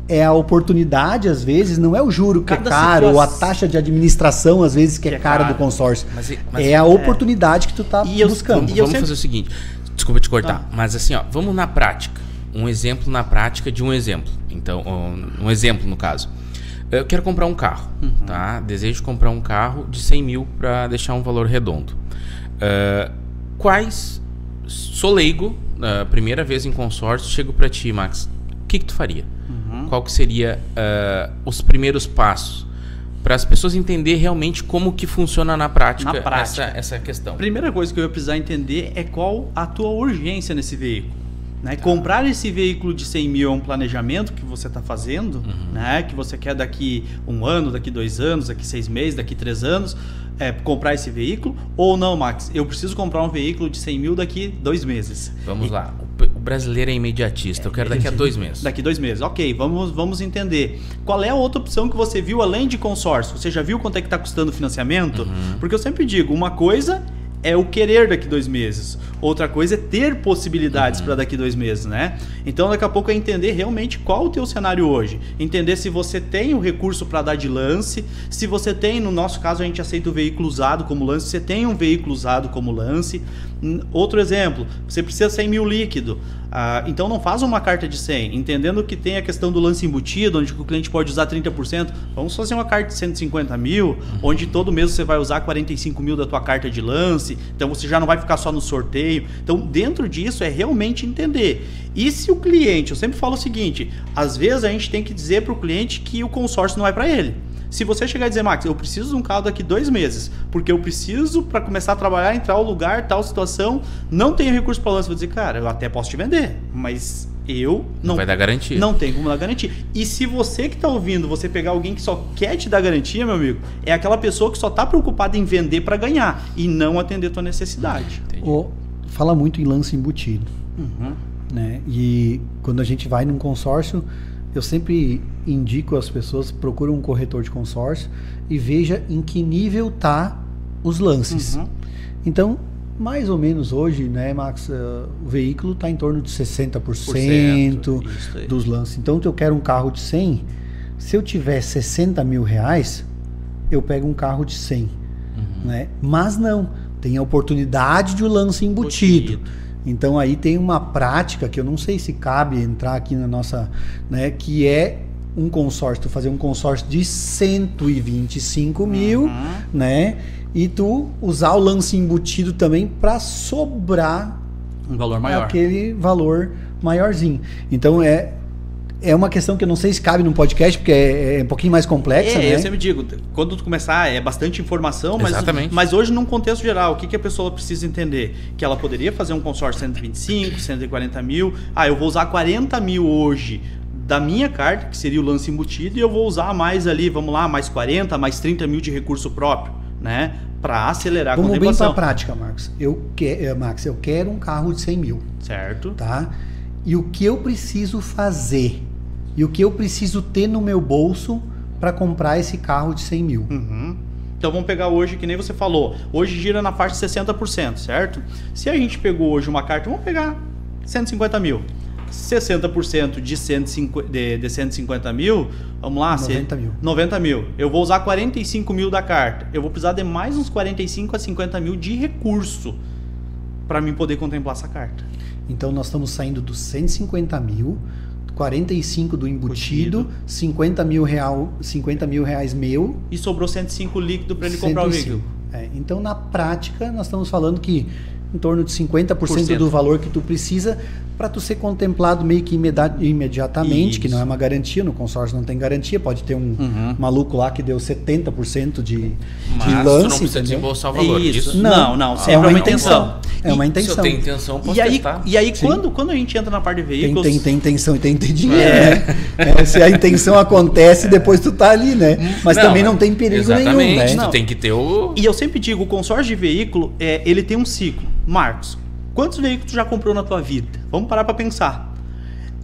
é a oportunidade, às vezes, não é o juro que é caro, ou a taxa de administração, às vezes, que é cara do consórcio. Mas é a oportunidade que tu tá buscando. Vamos fazer o seguinte, desculpa te cortar, mas assim, ó, vamos na prática. Um exemplo na prática de um exemplo. Então, um exemplo no caso. Eu quero comprar um carro, tá? Desejo comprar um carro de 100 mil para deixar um valor redondo. Sou leigo, primeira vez em consórcio, chego para ti, Max. O que tu faria? Qual que seria os primeiros passos para as pessoas entenderem realmente como que funciona na prática, essa questão? A primeira coisa que eu ia precisar entender é qual a tua urgência nesse veículo. Né? Comprar esse veículo de 100 mil é um planejamento que você está fazendo, né? Que você quer daqui 1 ano, daqui 2 anos, daqui 6 meses, daqui 3 anos, comprar esse veículo, ou não, Max, eu preciso comprar um veículo de 100 mil daqui 2 meses. Vamos lá, o brasileiro é imediatista, eu quero daqui a 2 meses. Daqui 2 meses, ok, vamos entender. Qual é a outra opção que você viu além de consórcio? Você já viu quanto é que está custando o financiamento? Porque eu sempre digo, uma coisa é o querer daqui 2 meses. Outra coisa é ter possibilidades para daqui 2 meses, né? Então, daqui a pouco é entender realmente qual o teu cenário hoje. Entender se você tem o recurso para dar de lance, se você tem, no nosso caso, a gente aceita o veículo usado como lance, você tem um veículo usado como lance. Outro exemplo, você precisa 100 mil líquido. Então, não faz uma carta de 100. Entendendo que tem a questão do lance embutido, onde o cliente pode usar 30%, vamos fazer uma carta de 150 mil, onde todo mês você vai usar 45 mil da tua carta de lance. Então, você já não vai ficar só no sorteio. Então, dentro disso, é realmente entender. E se o cliente, eu sempre falo o seguinte, às vezes a gente tem que dizer para o cliente que o consórcio não é para ele. Se você chegar e dizer, Max, eu preciso de um carro daqui 2 meses, porque eu preciso para começar a trabalhar em tal lugar, tal situação, não tenho recurso para lance, vou dizer, cara, eu até posso te vender, mas eu não vai dar garantia. Não tem como dar garantia. E se você que está ouvindo, você pegar alguém que só quer te dar garantia, meu amigo, é aquela pessoa que só está preocupada em vender para ganhar e não atender a tua necessidade. Fala muito em lance embutido. Né? E quando a gente vai num consórcio, eu sempre indico às pessoas, procura um corretor de consórcio e veja em que nível tá os lances. Então, mais ou menos hoje, né, Max, o veículo está em torno de 60% dos lances. Então, se eu quero um carro de 100, se eu tiver 60 mil reais, eu pego um carro de 100. Né? Mas não, tem a oportunidade de um lance embutido. Então aí tem uma prática que eu não sei se cabe entrar aqui na nossa, né, que é um consórcio, tu fazer um consórcio de 125 mil, né, e tu usar o lance embutido também para sobrar um valor maior, aquele valor maiorzinho. Então é uma questão que eu não sei se cabe num podcast, porque é um pouquinho mais complexa, né? Eu sempre digo, quando tu começar, é bastante informação, mas hoje, num contexto geral, o que a pessoa precisa entender? Que ela poderia fazer um consórcio de 125, 140 mil, eu vou usar 40 mil hoje da minha carta, que seria o lance embutido, e eu vou usar mais ali, vamos lá, mais 40, mais 30 mil de recurso próprio, né? Para acelerar a contemplação. Vamos bem para a prática, Marcos. Max, eu quero um carro de 100 mil. Certo. Tá? E o que eu preciso fazer? E o que eu preciso ter no meu bolso para comprar esse carro de 100 mil? Então vamos pegar hoje, que nem você falou, hoje gira na faixa de 60%, certo? Se a gente pegou hoje uma carta, vamos pegar 150 mil. 60% de 150 mil, vamos lá, 90 mil. Eu vou usar 45 mil da carta. Eu vou precisar de mais uns 45 a 50 mil de recurso para mim poder contemplar essa carta. Então nós estamos saindo dos 150 mil, 45 do embutido, 50 mil reais meu. E sobrou 105 líquido para ele comprar o veículo. Então na prática nós estamos falando que em torno de 50% do valor que tu precisa para tu ser contemplado meio que imediatamente, isso. Que não é uma garantia, no consórcio não tem garantia, pode ter um maluco lá que deu 70% de lance. Tu não precisa desembolsar o valor disso. Não, sempre é uma intenção. É uma intenção. Se eu tenho intenção, posso testar. E aí quando a gente entra na parte de veículos... Tem intenção e tem dinheiro, né? Se a intenção acontece, depois tu tá ali, né? Mas também não tem perigo nenhum, né? Tu tem que ter o... E eu sempre digo, o consórcio de veículo, ele tem um ciclo. Marcos, quantos veículos tu já comprou na tua vida? Vamos parar para pensar.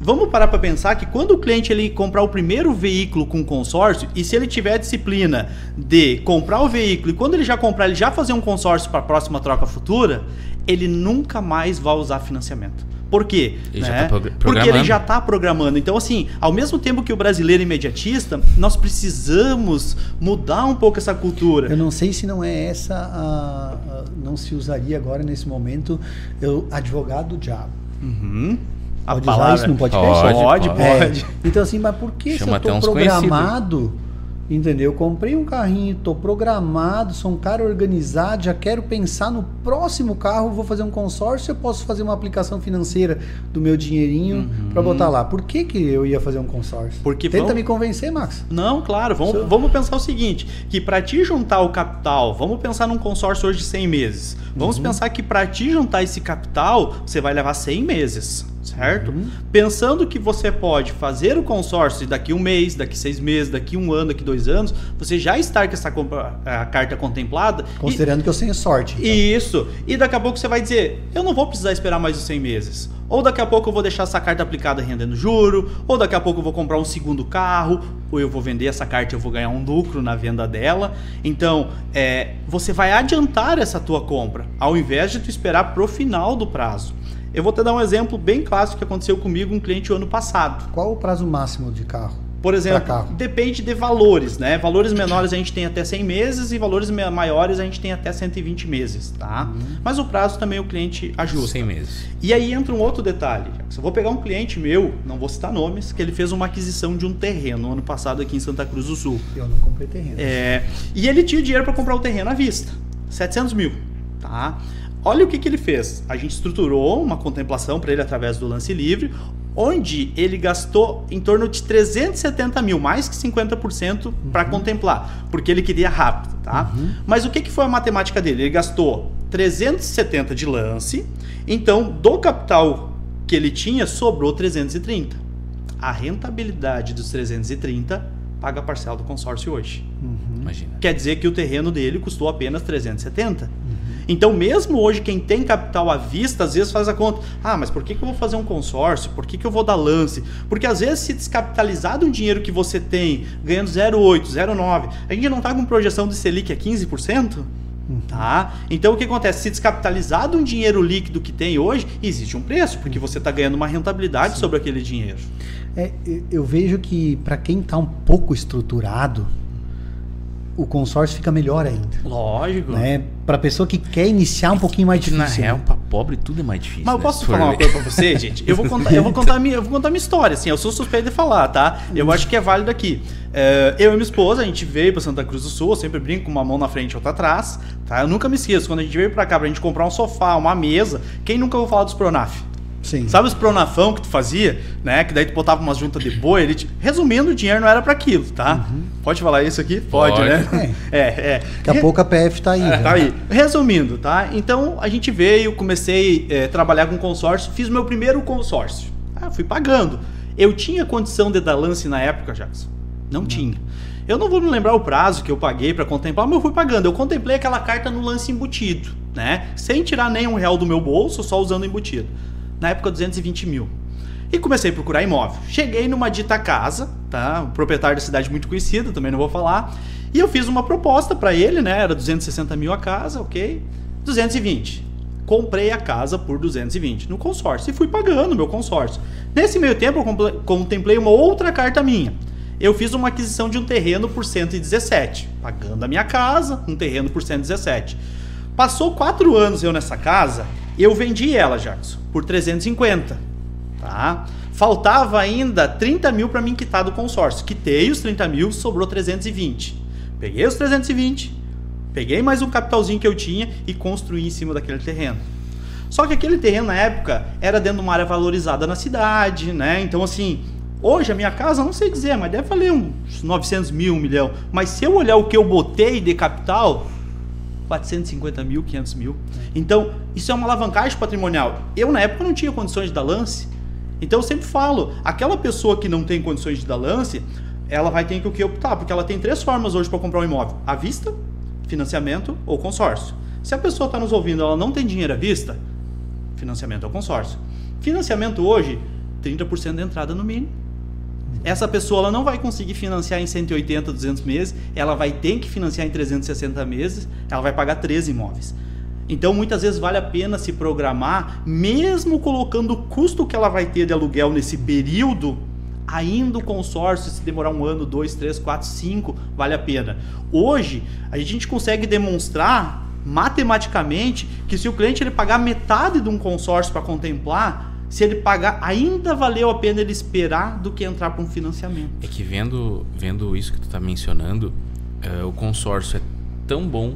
vamos parar para pensar que quando o cliente ele comprar o primeiro veículo com consórcio, e se ele tiver a disciplina de comprar o veículo e quando ele já comprar, ele já fazer um consórcio para a próxima troca futura, ele nunca mais vai usar financiamento. Por quê? Né? Porque ele já está programando. Então, assim, ao mesmo tempo que o brasileiro é imediatista, nós precisamos mudar um pouco essa cultura. Eu não sei se não é essa, não se usaria agora nesse momento, advogado do diabo. Uhum. Pode usar isso no podcast? Pode. Então, assim, mas por que Chama se eu estou programado... Entendeu? Eu comprei um carrinho, estou programado, sou um cara organizado, já quero pensar no próximo carro, vou fazer um consórcio, eu posso fazer uma aplicação financeira do meu dinheirinho para botar lá. Por que eu ia fazer um consórcio? Tenta me convencer, Max. Não, claro. Vamos pensar o seguinte, que para te juntar o capital, vamos pensar num consórcio hoje de 100 meses. Vamos pensar que para te juntar esse capital, você vai levar 100 meses. Certo? Pensando que você pode fazer o consórcio daqui 1 mês, daqui 6 meses, daqui 1 ano, daqui 2 anos, você já está com essa carta contemplada. Considerando que eu tenho sorte. Então. Isso. E daqui a pouco você vai dizer, eu não vou precisar esperar mais os 100 meses. Ou daqui a pouco eu vou deixar essa carta aplicada rendendo juro, ou daqui a pouco eu vou comprar um segundo carro, ou eu vou vender essa carta e eu vou ganhar um lucro na venda dela. Então, você vai adiantar essa tua compra, ao invés de tu esperar pro final do prazo. Eu vou te dar um exemplo bem clássico que aconteceu comigo, um cliente o ano passado. Qual o prazo máximo de carro? Por exemplo, depende de valores, né? Valores menores a gente tem até 100 meses e valores maiores a gente tem até 120 meses, tá? Mas o prazo também o cliente ajusta. 100 meses. E aí entra um outro detalhe. Se eu vou pegar um cliente meu, não vou citar nomes, que ele fez uma aquisição de um terreno ano passado aqui em Santa Cruz do Sul. Eu não comprei terreno. E ele tinha dinheiro para comprar o terreno à vista, 700 mil, tá? Olha o que ele fez. A gente estruturou uma contemplação para ele através do lance livre, onde ele gastou em torno de 370 mil, mais que 50% para contemplar, porque ele queria rápido, tá? Mas o que foi a matemática dele? Ele gastou 370 de lance, então do capital que ele tinha, sobrou 330. A rentabilidade dos 330 paga a parcela do consórcio hoje. Imagina. Quer dizer que o terreno dele custou apenas 370. Então, mesmo hoje, quem tem capital à vista, às vezes faz a conta. Mas por que eu vou fazer um consórcio? Por que eu vou dar lance? Porque, às vezes, se descapitalizar do dinheiro que você tem, ganhando 0,8, 0,9, a gente não está com projeção de Selic a 15%? Tá? Então, o que acontece? Se descapitalizar de um dinheiro líquido que tem hoje, existe um preço, porque você está ganhando uma rentabilidade sobre aquele dinheiro. Eu vejo que, para quem está um pouco estruturado, o consórcio fica melhor ainda. Lógico. Né? Para a pessoa que quer iniciar um pouquinho mais difícil. Na real, para pobre tudo é mais difícil. Mas eu posso falar uma coisa para você, gente? Eu vou contar a minha história, assim. Eu sou suspeito de falar, tá? Eu acho que é válido aqui. Eu e minha esposa, a gente veio para Santa Cruz do Sul, eu sempre brinco com uma mão na frente e outra atrás, tá? Eu nunca me esqueço, quando a gente veio para cá pra gente comprar um sofá, uma mesa, quem nunca ouviu falar dos Pronaf? Sim. Sabe os pronafão que tu fazia, né? Que daí tu botava umas juntas de boi, resumindo, o dinheiro não era para aquilo, tá? Pode falar isso aqui? Pode. Né? Daqui a pouco a PF tá aí. Tá aí. Resumindo, tá? Então a gente veio, comecei a trabalhar com consórcio, fiz o meu primeiro consórcio. Fui pagando. Eu tinha condição de dar lance na época, Jackson? Não tinha. Eu não vou me lembrar o prazo que eu paguei para contemplar, mas eu fui pagando. Eu contemplei aquela carta no lance embutido, né? Sem tirar nem R$1 do meu bolso, só usando embutido. Na época, 220 mil. E comecei a procurar imóvel. Cheguei numa dita casa, tá? Um proprietário da cidade muito conhecido, também não vou falar. E eu fiz uma proposta para ele, né? Era 260 mil a casa, ok? 220. Comprei a casa por 220 no consórcio e fui pagando meu consórcio. Nesse meio tempo, eu contemplei uma outra carta minha. Eu fiz uma aquisição de um terreno por 117, pagando a minha casa, um terreno por 117. Passou 4 anos eu nessa casa, eu vendi ela, Jackson, por 350, tá? Faltava ainda 30 mil para mim quitar do consórcio. Quitei os 30 mil, sobrou 320. Peguei os 320, peguei mais um capitalzinho que eu tinha e construí em cima daquele terreno. Só que aquele terreno, na época, era dentro de uma área valorizada na cidade, né? Então, assim, hoje a minha casa, não sei dizer, mas deve valer uns 900 mil, 1 milhão. Mas se eu olhar o que eu botei de capital, 450 mil, 500 mil. Então, isso é uma alavancagem patrimonial. Eu, na época, não tinha condições de dar lance. Então, eu sempre falo, aquela pessoa que não tem condições de dar lance, ela vai ter que optar, porque ela tem 3 formas hoje para comprar um imóvel. À vista, financiamento ou consórcio. Se a pessoa está nos ouvindo, ela não tem dinheiro à vista, financiamento ou consórcio. Financiamento hoje, 30% da entrada no mínimo. Essa pessoa ela não vai conseguir financiar em 180, 200 meses, ela vai ter que financiar em 360 meses, ela vai pagar 13 imóveis. Então, muitas vezes vale a pena se programar, mesmo colocando o custo que ela vai ter de aluguel nesse período, ainda o consórcio, se demorar 1 ano, 2, 3, 4, 5, vale a pena. Hoje, a gente consegue demonstrar matematicamente que se o cliente ele pagar metade de um consórcio para contemplar, se ele pagar, ainda valeu a pena ele esperar do que entrar para um financiamento. É que vendo isso que tu está mencionando, o consórcio é tão bom,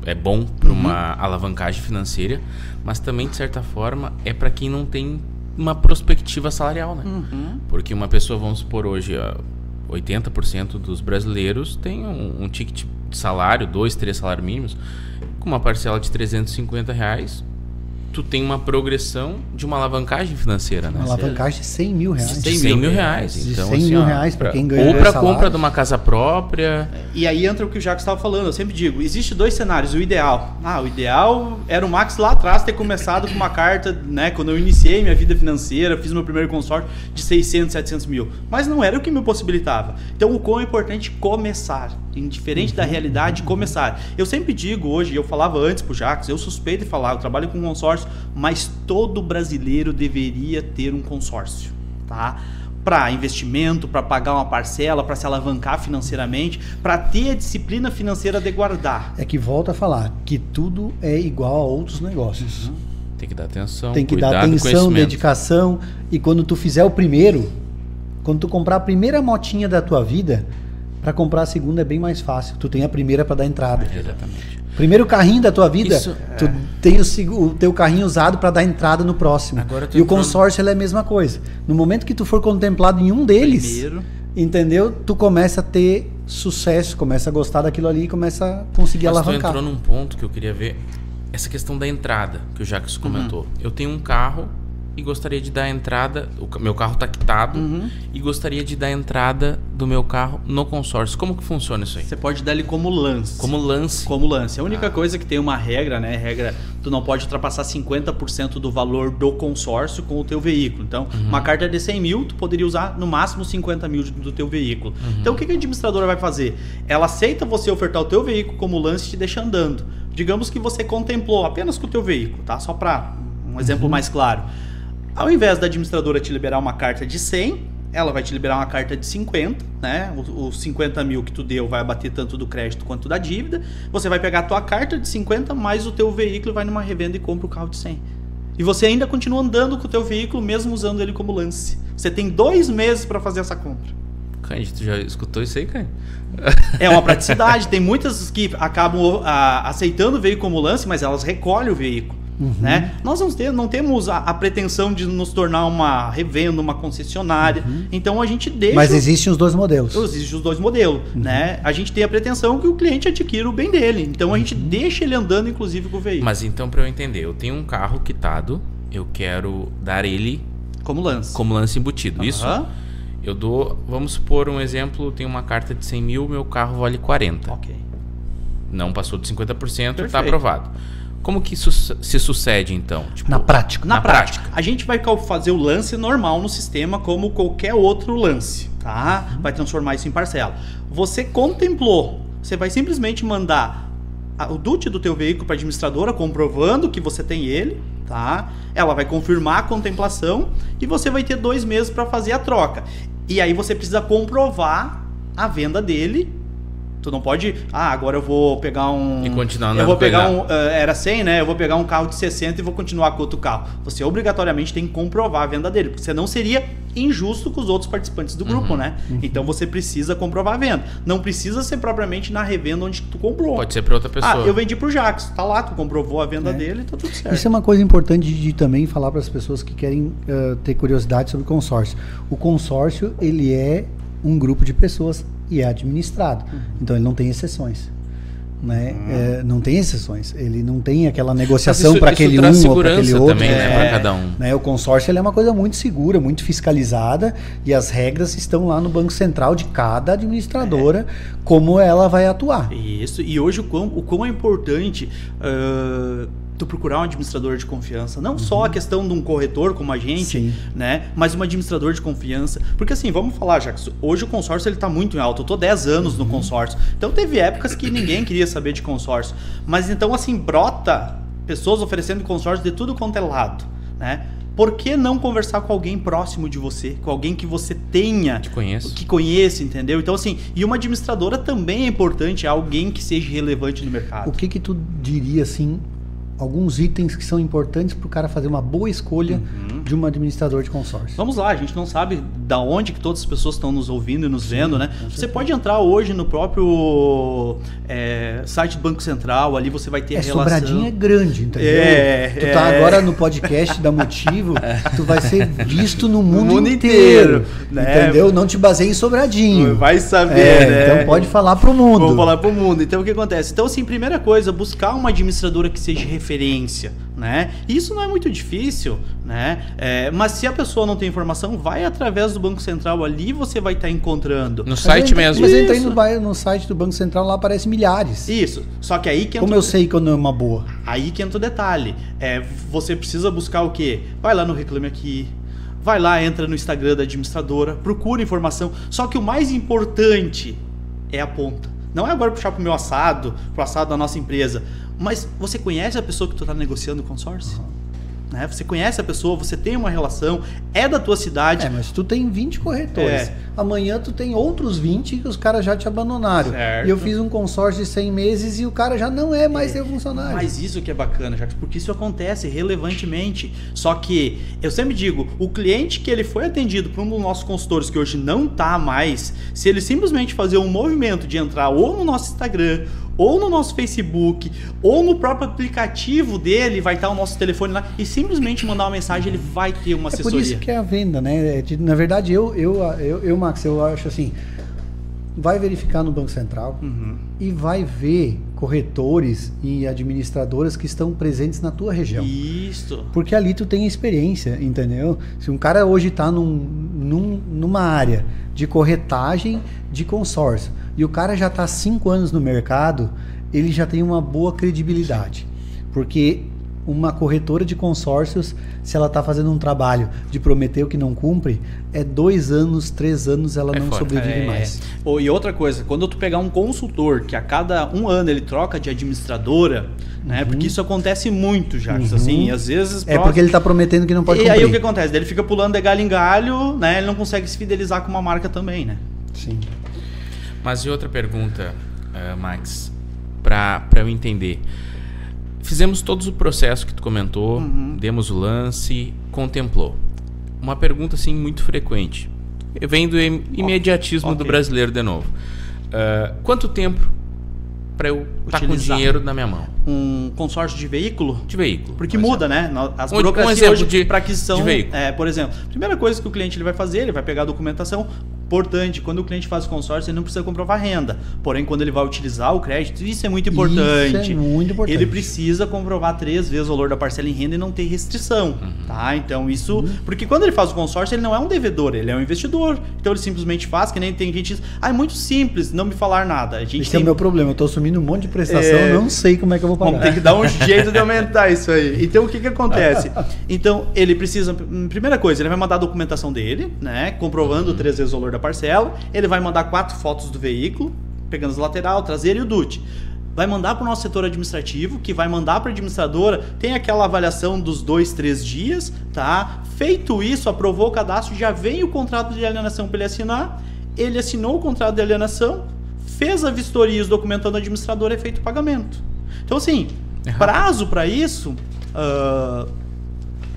é bom para uma alavancagem financeira, mas também, de certa forma, é para quem não tem uma perspectiva salarial, né? Porque uma pessoa, vamos supor hoje, 80% dos brasileiros tem um ticket de salário, 2, 3 salários mínimos, com uma parcela de R$350, tu tem uma progressão de uma alavancagem financeira, né? Uma alavancagem de 100 mil reais. De 100 mil reais. Então, de 100 mil reais para quem ganha. Ou para compra de uma casa própria. E aí entra o que o Jacques estava falando. Eu sempre digo, existe 2 cenários. O ideal. O ideal era o Max lá atrás ter começado com uma carta, né? Quando eu iniciei minha vida financeira, fiz meu primeiro consórcio de 600, 700 mil. Mas não era o que me possibilitava. Então, o quão é importante começar. Indiferente da realidade, começar. Eu sempre digo hoje, eu falava antes pro Jacques, eu suspeito de falar, eu trabalho com consórcio, mas todo brasileiro deveria ter um consórcio, tá? Para investimento, para pagar uma parcela, para se alavancar financeiramente, para ter a disciplina financeira de guardar. É que volta a falar que tudo é igual a outros negócios. Tem que dar atenção, tem que dar atenção, dedicação, e quando tu fizer o primeiro, quando tu comprar a primeira motinha da tua vida, para comprar a segunda é bem mais fácil. Tu tem a primeira para dar entrada. Exatamente. Primeiro carrinho da tua vida, tu tem o teu carrinho usado para dar entrada no próximo. E o consórcio é a mesma coisa. No momento que tu for contemplado em um deles, entendeu? Tu começa a ter sucesso, começa a gostar daquilo ali e começa a conseguir alavancar. Tu entrou num ponto que eu queria ver, essa questão da entrada, que o Jacques comentou. Eu tenho um carro e gostaria de dar a entrada, meu carro está quitado, e gostaria de dar a entrada do meu carro no consórcio. Como que funciona isso aí? Você pode dar ele como lance. Como lance? Como lance. A única coisa que tem uma regra, né? Tu não pode ultrapassar 50% do valor do consórcio com o teu veículo. Então, uma carta de 100 mil, tu poderia usar no máximo 50 mil do teu veículo. Então, o que a administradora vai fazer? Ela aceita você ofertar o teu veículo como lance e te deixa andando. Digamos que você contemplou apenas com o teu veículo, tá? Só para um exemplo mais claro. Ao invés da administradora te liberar uma carta de 100, ela vai te liberar uma carta de 50, né? Os 50 mil que tu deu vai abater tanto do crédito quanto da dívida. Você vai pegar a tua carta de 50 mais o teu veículo, vai numa revenda e compra o carro de 100. E você ainda continua andando com o teu veículo, mesmo usando ele como lance. Você tem 2 meses para fazer essa compra. Cândido, tu já escutou isso aí, Cândido? É uma praticidade. Tem muitas que acabam aceitando o veículo como lance, mas elas recolhem o veículo. Né? Nós não temos a pretensão de nos tornar uma revenda, uma concessionária. Então a gente deixa. Mas existem os 2 modelos. Existem os 2 modelos. Né? A gente tem a pretensão que o cliente adquira o bem dele. Então a gente deixa ele andando, inclusive, com o veículo. Mas então, para eu entender, eu tenho um carro quitado, eu quero dar ele como lance. Como lance embutido. Isso? Eu dou, vamos supor um exemplo, tenho uma carta de 100 mil, meu carro vale 40. Ok. Não passou de 50%, está aprovado. Como que isso se sucede, então? Tipo, na prática. Na prática. A gente vai fazer o lance normal no sistema como qualquer outro lance, tá? Vai transformar isso em parcela. Você contemplou, você vai simplesmente mandar o DUT do teu veículo para a administradora, comprovando que você tem ele, tá? Ela vai confirmar a contemplação e você vai ter 2 meses para fazer a troca. E aí você precisa comprovar a venda dele. Tu não pode, agora eu vou pegar um... E continuar andando. Eu vou pegar era 100, né? Eu vou pegar um carro de 60 e vou continuar com outro carro. Você obrigatoriamente tem que comprovar a venda dele, porque senão seria injusto com os outros participantes do grupo, né? Então você precisa comprovar a venda. Não precisa ser propriamente na revenda onde tu comprou. Pode ser para outra pessoa. Eu vendi pro Jacques, tá lá, tu comprovou a venda dele, tá tudo certo. Isso é uma coisa importante de também falar para as pessoas que querem ter curiosidade sobre o consórcio. O consórcio, ele é um grupo de pessoas e é administrado. Então ele não tem exceções. Né? Não tem exceções. Ele não tem aquela negociação para aquele um ou para aquele outro. Também, né? Para cada um. Né? O consórcio ele é uma coisa muito segura, muito fiscalizada, e as regras estão lá no Banco Central de cada administradora, como ela vai atuar. Isso. E hoje o quão é importante tu procurar um administrador de confiança. Não só a questão de um corretor como a gente, né? Mas um administrador de confiança. Porque assim, vamos falar, Jacques, hoje o consórcio ele tá muito em alta. Eu tô 10 anos no consórcio. Então teve épocas que ninguém queria saber de consórcio. Mas então assim, brota pessoas oferecendo consórcio de tudo quanto é lado, né? Por que não conversar com alguém próximo de você? Com alguém que você tenha... Que conheça, entendeu? Então, assim, e uma administradora também é importante, é alguém que seja relevante no mercado. O que tu diria, assim, alguns itens que são importantes para o cara fazer uma boa escolha de um administrador de consórcio? Vamos lá, a gente não sabe da onde que todas as pessoas estão nos ouvindo e nos vendo, né? Você pode entrar hoje no próprio site do Banco Central, ali você vai ter a relação. Sobradinho é grande, entendeu? Tu tá agora no podcast da Motivo, tu vai ser visto no mundo inteiro, né? Entendeu? Não te baseie em Sobradinho. Vai saber, né? Então pode falar pro mundo. Vamos falar pro mundo. Então o que acontece? Então assim, primeira coisa, buscar uma administradora que seja referência, né? Isso não é muito difícil, né? Mas se a pessoa não tem informação, vai através do Banco Central, ali você vai estar encontrando. No site mesmo. Mas entra aí no site do Banco Central, lá aparece milhares. Isso. Só que aí que Como eu sei quando é uma boa? Aí que entra o detalhe. Você precisa buscar o quê? Vai lá no Reclame Aqui. Vai lá, entra no Instagram da administradora, procura informação. Só que o mais importante é a ponta. Não é agora puxar pro meu assado, pro assado da nossa empresa. Mas você conhece a pessoa que tu está negociando o consórcio? Né? Você conhece a pessoa, você tem uma relação, é da tua cidade. Mas tu tem 20 corretores. Amanhã tu tem outros 20 que os caras já te abandonaram. Certo. E eu fiz um consórcio de 100 meses e o cara já não é mais teu funcionário. Mas isso que é bacana, Jacques, porque isso acontece relevantemente. Só que, eu sempre digo, o cliente que ele foi atendido por um dos nossos consultores que hoje não está mais, se ele simplesmente fazer um movimento de entrar ou no nosso Instagram, ou no nosso Facebook, ou no próprio aplicativo dele, vai estar o nosso telefone lá, e simplesmente mandar uma mensagem, ele vai ter uma assessoria. É por isso que é a venda, né? Na verdade, Max, eu acho assim, vai verificar no Banco Central e vai ver corretores e administradoras que estão presentes na tua região. Isso. Porque ali tu tem experiência, entendeu? Se um cara hoje está numa área de corretagem de consórcio e o cara já está há 5 anos no mercado, ele já tem uma boa credibilidade. Porque uma corretora de consórcios, se ela está fazendo um trabalho de prometer o que não cumpre, 2 anos, 3 anos ela não sobrevive mais. E outra coisa, quando tu pegar um consultor que a cada 1 ano ele troca de administradora, né? Porque isso acontece muito, já. Assim, às vezes... porque ele está prometendo que não pode cumprir. E aí o que acontece? Ele fica pulando de galho em galho, né? Ele não consegue se fidelizar com uma marca também, né? Sim. Mas e outra pergunta, Max, para eu entender. Fizemos todo o processo que tu comentou, demos o lance, contemplou. Uma pergunta assim muito frequente. Vem do imediatismo do brasileiro de novo. Quanto tempo para eu estar com o dinheiro na minha mão? Um consórcio de veículo? De veículo. Porque muda, né? As burocracias hoje para aquisição de veículo. Por exemplo, primeira coisa que o cliente ele vai fazer, ele vai pegar a documentação. Importante, quando o cliente faz o consórcio, ele não precisa comprovar renda. Porém, quando ele vai utilizar o crédito, isso é muito importante. Isso é muito importante. Ele precisa comprovar 3 vezes o valor da parcela em renda e não ter restrição. Tá? Então, isso... Porque quando ele faz o consórcio, ele não é um devedor, ele é um investidor. Então, ele simplesmente faz, que nem tem gente que diz, é muito simples, não me falar nada. Esse é o meu problema, eu estou assumindo um monte de prestação, eu não sei como é que eu vou pagar. Vamos ter que dar um jeito de aumentar isso aí. Então, o que acontece? Então, ele precisa... Primeira coisa, ele vai mandar a documentação dele, né? Comprovando 3 vezes o valor da parcela, ele vai mandar 4 fotos do veículo, pegando as lateral, traseiro e o DUT. Vai mandar para o nosso setor administrativo, que vai mandar para a administradora, tem aquela avaliação dos 2, 3 dias, tá? Feito isso, aprovou o cadastro, já vem o contrato de alienação para ele assinar, ele assinou o contrato de alienação, fez a vistoria, os documentando a administradora, é feito o pagamento. Então assim, prazo para isso...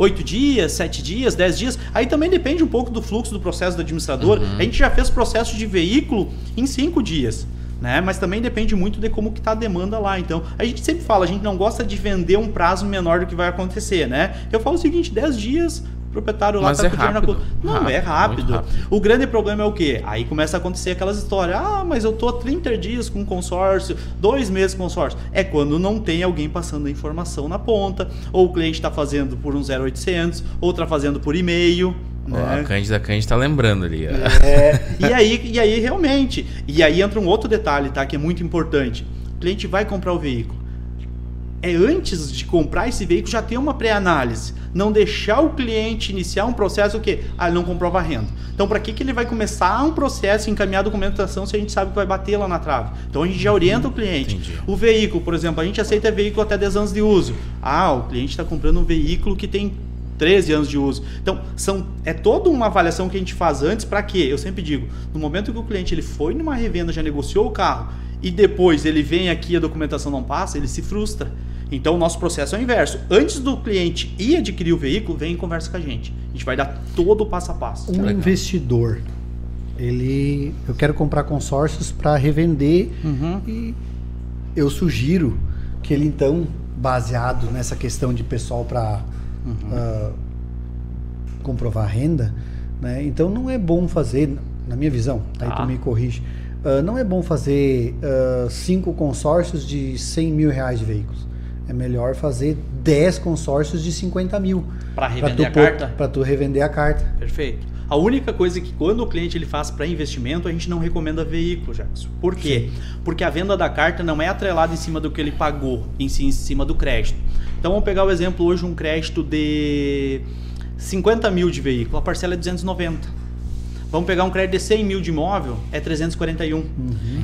8 dias, 7 dias, 10 dias, aí também depende um pouco do fluxo do processo do administrador. A gente já fez processo de veículo em 5 dias, né? Mas também depende muito de como que está a demanda lá. Então, a gente sempre fala, a gente não gosta de vender um prazo menor do que vai acontecer, né? Eu falo o seguinte, 10 dias... O proprietário lá está com o dinheiro na conta. Não, é rápido. O grande problema é o quê? Aí começa a acontecer aquelas histórias. Mas eu tô 30 dias com consórcio, 2 meses com consórcio. É quando não tem alguém passando a informação na ponta, ou o cliente está fazendo por um 0800, ou está fazendo por e-mail. Né? A Cândida tá lembrando ali. E aí realmente. E aí entra um outro detalhe, tá? Que é muito importante. O cliente vai comprar o veículo. é antes de comprar esse veículo já ter uma pré-análise. Não deixar o cliente iniciar um processo que ele não comprova a renda. Então, para que ele vai começar um processo e encaminhar a documentação se a gente sabe que vai bater lá na trave? Então, a gente já orienta o cliente. Entendi. O veículo, por exemplo, a gente aceita veículo até 10 anos de uso. O cliente está comprando um veículo que tem 13 anos de uso. Então, é toda uma avaliação que a gente faz antes para quê? Eu sempre digo, no momento que o cliente ele foi numa revenda, já negociou o carro e depois ele vem aqui e a documentação não passa, ele se frustra. Então, o nosso processo é o inverso. Antes do cliente ir adquirir o veículo, vem e conversa com a gente. A gente vai dar todo o passo a passo. Um investidor, eu quero comprar consórcios para revender e eu sugiro que ele, então, baseado nessa questão de pessoal para comprovar a renda, né? Então, não é bom fazer, na minha visão, aí tu me corrige, não é bom fazer 5 consórcios de 100 mil reais de veículos. É melhor fazer 10 consórcios de 50 mil. Para revender a carta? Para tu revender a carta. Perfeito. A única coisa que quando o cliente ele faz para investimento, a gente não recomenda veículo, Jackson. Por quê? Sim. Porque a venda da carta não é atrelada em cima do que ele pagou, em cima do crédito. Então vamos pegar o exemplo hoje, um crédito de 50 mil de veículo, a parcela é 290. Vamos pegar um crédito de 100 mil de imóvel, é 341.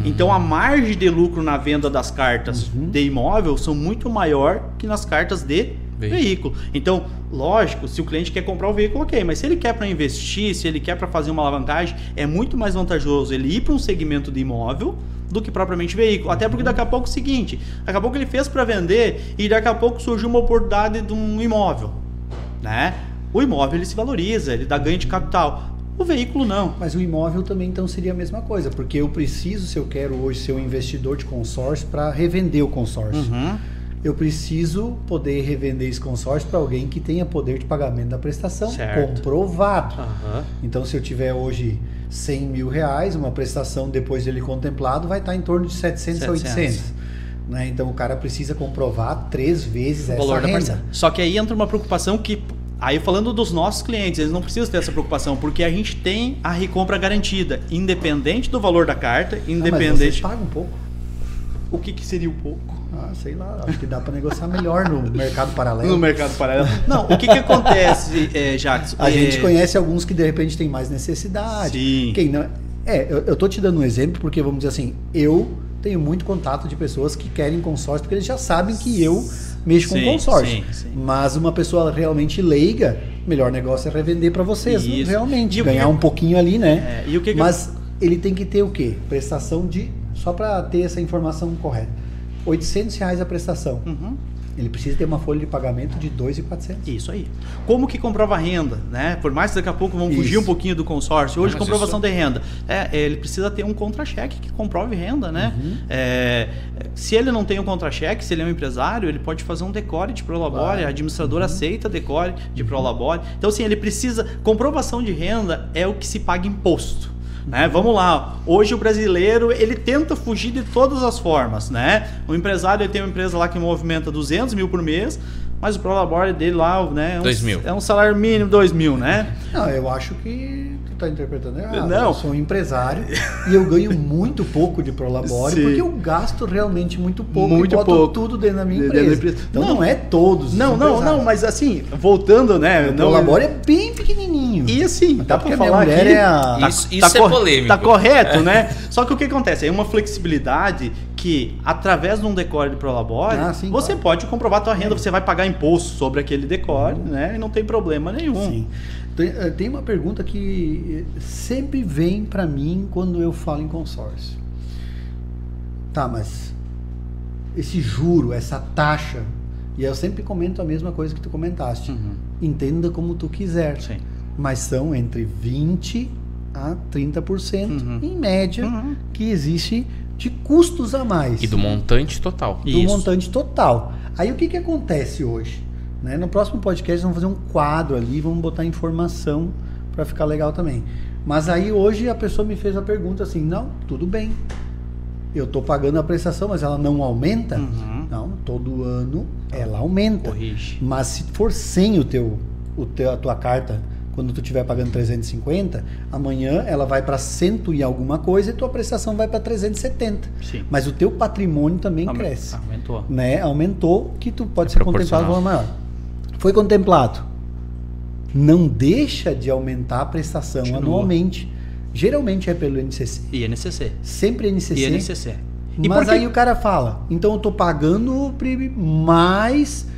Então a margem de lucro na venda das cartas de imóvel são muito maior que nas cartas de veículo. Então, lógico, se o cliente quer comprar o veículo, ok, mas se ele quer para investir, se ele quer para fazer uma alavancagem, é muito mais vantajoso ele ir para um segmento de imóvel do que propriamente veículo. Até porque daqui a pouco é o seguinte, daqui a pouco ele fez para vender e daqui a pouco surgiu uma oportunidade de um imóvel, né? O imóvel ele se valoriza, ele dá ganho de capital. O veículo não. Mas o imóvel também então seria a mesma coisa, porque eu preciso, se eu quero hoje ser um investidor de consórcio, para revender o consórcio. Eu preciso poder revender esse consórcio para alguém que tenha poder de pagamento da prestação comprovado. Então, se eu tiver hoje 100 mil reais, uma prestação depois dele contemplado vai estar em torno de 700 a 800. Né? Então, o cara precisa comprovar 3 vezes essa valor renda. Da parcela. Só que aí entra uma preocupação que... Aí falando dos nossos clientes, eles não precisam ter essa preocupação, porque a gente tem a recompra garantida, independente do valor da carta, independente... Mas vocês pagam um pouco. O que seria um pouco? Sei lá, acho que dá para negociar melhor no mercado paralelo. No mercado paralelo. Não, o que acontece, Jackson? A gente conhece alguns que de repente tem mais necessidade. Sim. Quem não... eu tô te dando um exemplo porque, vamos dizer assim, eu tenho muito contato de pessoas que querem consórcio, porque eles já sabem que eu mexo com consórcio. Sim. Mas uma pessoa realmente leiga, melhor negócio é revender para vocês, realmente. Ganhar um pouquinho ali, né? Mas ele tem que ter o quê? Prestação de... Só para ter essa informação correta. R$800 a prestação. Ele precisa ter uma folha de pagamento de 2.400. Isso aí. Como que comprova a renda, né? Por mais que daqui a pouco vamos fugir um pouquinho do consórcio. Hoje, comprovação de renda. Ele precisa ter um contra-cheque que comprove renda, né? Se ele não tem um contra-cheque, se ele é um empresário, ele pode fazer um decore de Prolabore. A administradora aceita decore de Prolabore. Então, assim, ele precisa... Comprovação de renda é o que se paga imposto. Né? Vamos lá, hoje o brasileiro ele tenta fugir de todas as formas, né? O empresário ele tem uma empresa lá que movimenta 200 mil por mês, mas o Prolabore dele lá, né, 2 mil. É um salário mínimo 2 mil, né? Não, eu acho que tu tá interpretando errado. Não. Eu sou um empresário e eu ganho muito pouco de Prolabore porque eu gasto realmente muito pouco e boto tudo dentro da minha empresa. Então não é todos. Não, mas assim, voltando, né? O Prolabore é bem pequenininho. E assim, dá pra falar a mulher aqui, isso é polêmico. Tá correto, né? Só que o que acontece? É uma flexibilidade que, através de um decore de Prolabore, você pode comprovar a tua renda, você vai pagar imposto sobre aquele decore, né? E não tem problema nenhum. Sim. Tem uma pergunta que sempre vem para mim quando eu falo em consórcio. Tá, mas esse juro, essa taxa, e eu sempre comento a mesma coisa que tu comentaste. Entenda como tu quiser. Sim. Mas são entre 20% a 30% em média que existe de custos a mais. E do montante total. Montante total. Aí o que acontece hoje? Né? No próximo podcast vamos fazer um quadro ali, vamos botar informação para ficar legal também. Mas aí hoje a pessoa me fez a pergunta assim, não, tudo bem, eu estou pagando a prestação, mas ela não aumenta? Não, todo ano ela aumenta. Corrige. Mas se for sem a tua carta quando tu estiver pagando 350, amanhã ela vai para 100 e alguma coisa e tua prestação vai para 370. Sim. Mas o teu patrimônio também cresce. Aumentou. Né? Aumentou, que tu pode ser contemplado de valor maior. Foi contemplado. Não deixa de aumentar a prestação anualmente. Geralmente é pelo INCC. INCC. Sempre INCC. INCC. Mas aí o cara fala, então eu tô pagando o PRIB mais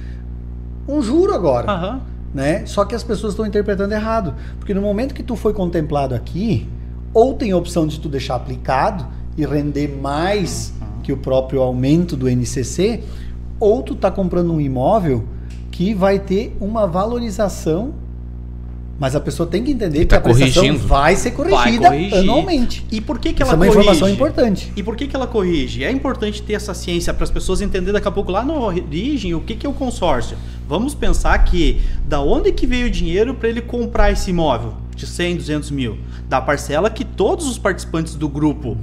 um juro agora. Aham. Né? Só que as pessoas estão interpretando errado. Porque no momento que tu foi contemplado aqui, ou tem a opção de tu deixar aplicado e render mais que o próprio aumento do INCC, ou tu tá comprando um imóvel que vai ter uma valorização, mas a pessoa tem que entender que a prestação vai ser corrigida anualmente. E por que ela corrige? Isso é uma informação importante. E por que ela corrige? É importante ter essa ciência para as pessoas entenderem daqui a pouco lá na origem o que é o consórcio. Vamos pensar que da onde que veio o dinheiro para ele comprar esse imóvel de 100, 200 mil? Da parcela que todos os participantes do grupo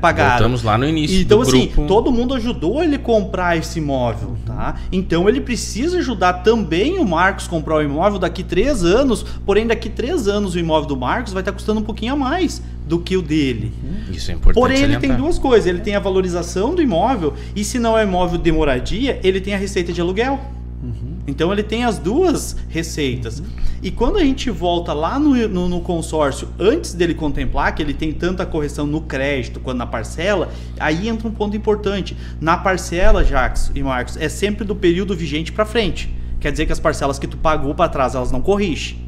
pagaram. Voltamos lá no início então, do grupo. Assim, todo mundo ajudou ele comprar esse imóvel, tá? Então, ele precisa ajudar também o Marcos comprar o imóvel daqui 3 anos, porém, daqui 3 anos o imóvel do Marcos vai estar custando um pouquinho a mais do que o dele. Isso é importante. Porém, ele tem 2 coisas. Ele tem a valorização do imóvel e, se não é imóvel de moradia, ele tem a receita de aluguel. Então, ele tem as 2 receitas. E quando a gente volta lá no consórcio, antes dele contemplar, que ele tem tanta correção no crédito quanto na parcela, aí entra um ponto importante. Na parcela, Jacques e Marcos, é sempre do período vigente para frente. Quer dizer que as parcelas que tu pagou para trás, elas não corrigem.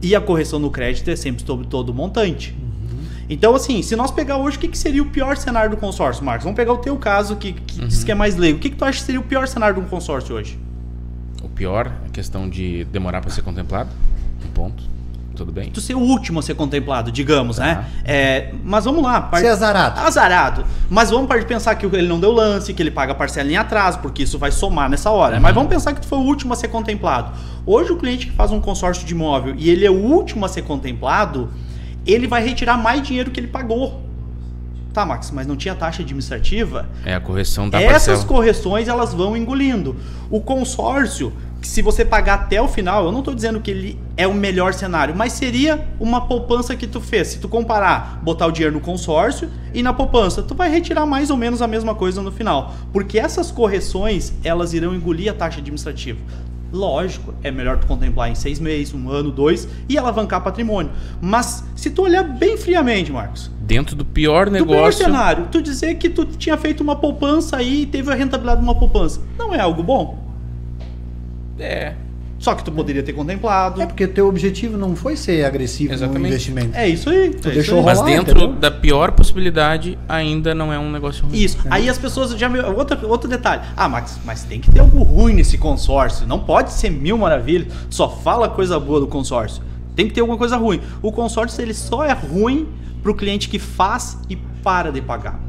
E a correção no crédito é sempre sobre todo o montante. Então, assim, se nós pegar hoje, o que seria o pior cenário do consórcio, Marcos? Vamos pegar o teu caso, que diz que é mais leigo. O que tu acha que seria o pior cenário de um consórcio hoje? O pior é a questão de demorar para ser contemplado. Um ponto. Tudo bem. Tu ser o último a ser contemplado, digamos, né? Mas vamos lá. Ser azarado. Azarado. Mas vamos parar de pensar que ele não deu lance, que ele paga a parcela em atraso, porque isso vai somar nessa hora. Mas vamos pensar que tu foi o último a ser contemplado. Hoje o cliente que faz um consórcio de imóvel e ele é o último a ser contemplado, ele vai retirar mais dinheiro que ele pagou. Tá, Max, mas não tinha taxa administrativa? É a correção da parcela. Essas correções, elas vão engolindo. O consórcio, que se você pagar até o final, eu não estou dizendo que ele é o melhor cenário, mas seria uma poupança que tu fez. Se tu comparar, botar o dinheiro no consórcio e na poupança, tu vai retirar mais ou menos a mesma coisa no final. Porque essas correções, elas irão engolir a taxa administrativa. Lógico, é melhor tu contemplar em 6 meses, 1 ano, 2 e alavancar patrimônio. Mas se tu olhar bem friamente, Marcos, dentro do pior negócio, do pior cenário, tu dizer que tu tinha feito uma poupança aí e teve a rentabilidade de uma poupança, não é algo bom? É. Só que tu poderia ter contemplado. É porque o teu objetivo não foi ser agressivo Exatamente. no investimento. É isso aí. Tu deixou Mas rolar, dentro da pior possibilidade, ainda não é um negócio ruim. Isso. Aí as pessoas já... Outro detalhe. Ah, Max, mas tem que ter algo ruim nesse consórcio. Não pode ser 1000 maravilhas. Só fala coisa boa do consórcio. Tem que ter alguma coisa ruim. O consórcio, ele só é ruim para o cliente que faz e para de pagar.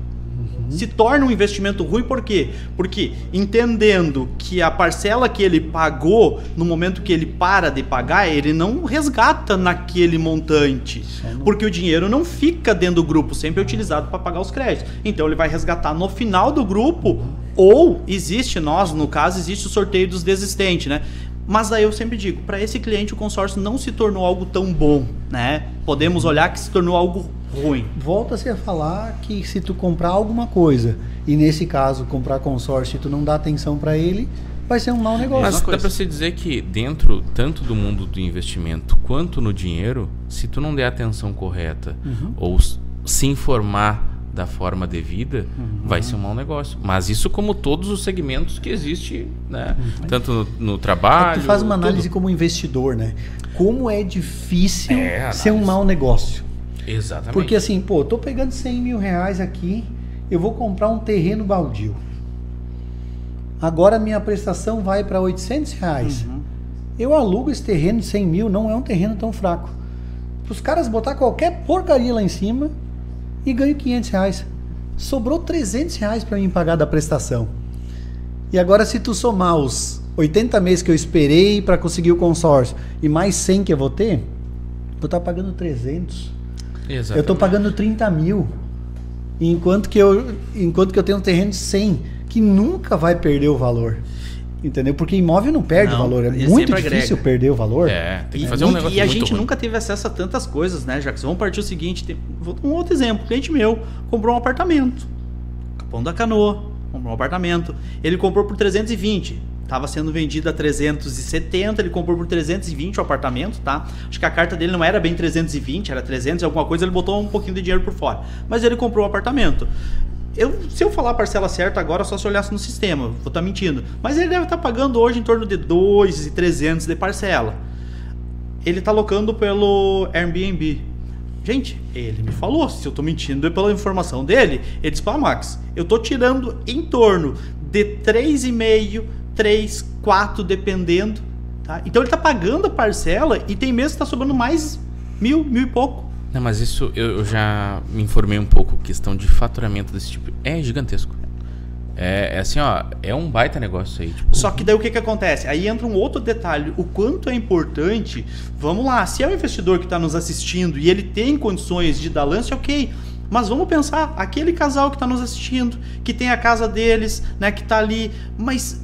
Se torna um investimento ruim, por quê? Porque entendendo que a parcela que ele pagou, no momento que ele para de pagar, ele não resgata naquele montante. Porque o dinheiro não fica dentro do grupo, sempre é utilizado para pagar os créditos. Então ele vai resgatar no final do grupo, ou existe, no caso, existe o sorteio dos desistentes, né? Mas daí eu sempre digo, para esse cliente o consórcio não se tornou algo tão bom, né? Podemos olhar que se tornou algo ruim. Volta-se a falar que se tu comprar alguma coisa, e nesse caso comprar consórcio e tu não dá atenção para ele, vai ser um mau negócio. Mas dá para se dizer que dentro, tanto do mundo do investimento quanto no dinheiro, se tu não der a atenção correta ou se informar da forma devida, vai ser um mau negócio. Mas isso como todos os segmentos que existe, né? Tanto no trabalho... Tu faz uma análise como investidor, né? Como é difícil ser um mau negócio. Exatamente. Porque assim, pô, tô pegando 100 mil reais aqui, eu vou comprar um terreno baldio. Agora minha prestação vai para 800 reais. Eu alugo esse terreno de 100 mil, não é um terreno tão fraco. Os caras botar qualquer porcaria lá em cima e ganho 500 reais. Sobrou 300 reais para mim pagar da prestação. E agora se tu somar os 80 meses que eu esperei para conseguir o consórcio e mais 100 que eu vou ter, vou estar pagando 300. Exatamente. Eu estou pagando 30 mil, enquanto que eu tenho um terreno de 100, que nunca vai perder o valor. Entendeu? Porque imóvel não perde valor. É muito difícil perder o valor. Tem que fazer um negócio. E a gente nunca teve acesso a tantas coisas, né, Jacques? Vamos partir o seguinte: um outro exemplo. Um cliente meu comprou um apartamento. Capão da Canoa. Comprou um apartamento. Ele comprou por 320. Estava sendo vendido a 370, ele comprou por 320 o apartamento, tá? Acho que a carta dele não era bem 320, era 300 e alguma coisa, ele botou um pouquinho de dinheiro por fora. Mas ele comprou o apartamento. Se eu falar a parcela certa agora, só se eu olhasse no sistema, vou estar mentindo. Mas ele deve estar pagando hoje em torno de 2.300 de parcela. Ele está alocando pelo Airbnb. Gente, ele me falou, se eu estou mentindo pela informação dele, ele disse, Max, eu estou tirando em torno de 3,5, 3, 4, dependendo. Tá? Então ele está pagando a parcela e tem mês que está sobrando mais 1.000 e pouco. Não, mas isso eu já me informei um pouco. Questão de faturamento desse tipo é gigantesco. É assim, ó, é um baita negócio aí. Tipo... Só que daí o que acontece? Aí entra um outro detalhe. O quanto é importante. Vamos lá, se é um investidor que está nos assistindo e ele tem condições de dar lance, ok. Mas vamos pensar, aquele casal que está nos assistindo, que tem a casa deles, né, que está ali, mas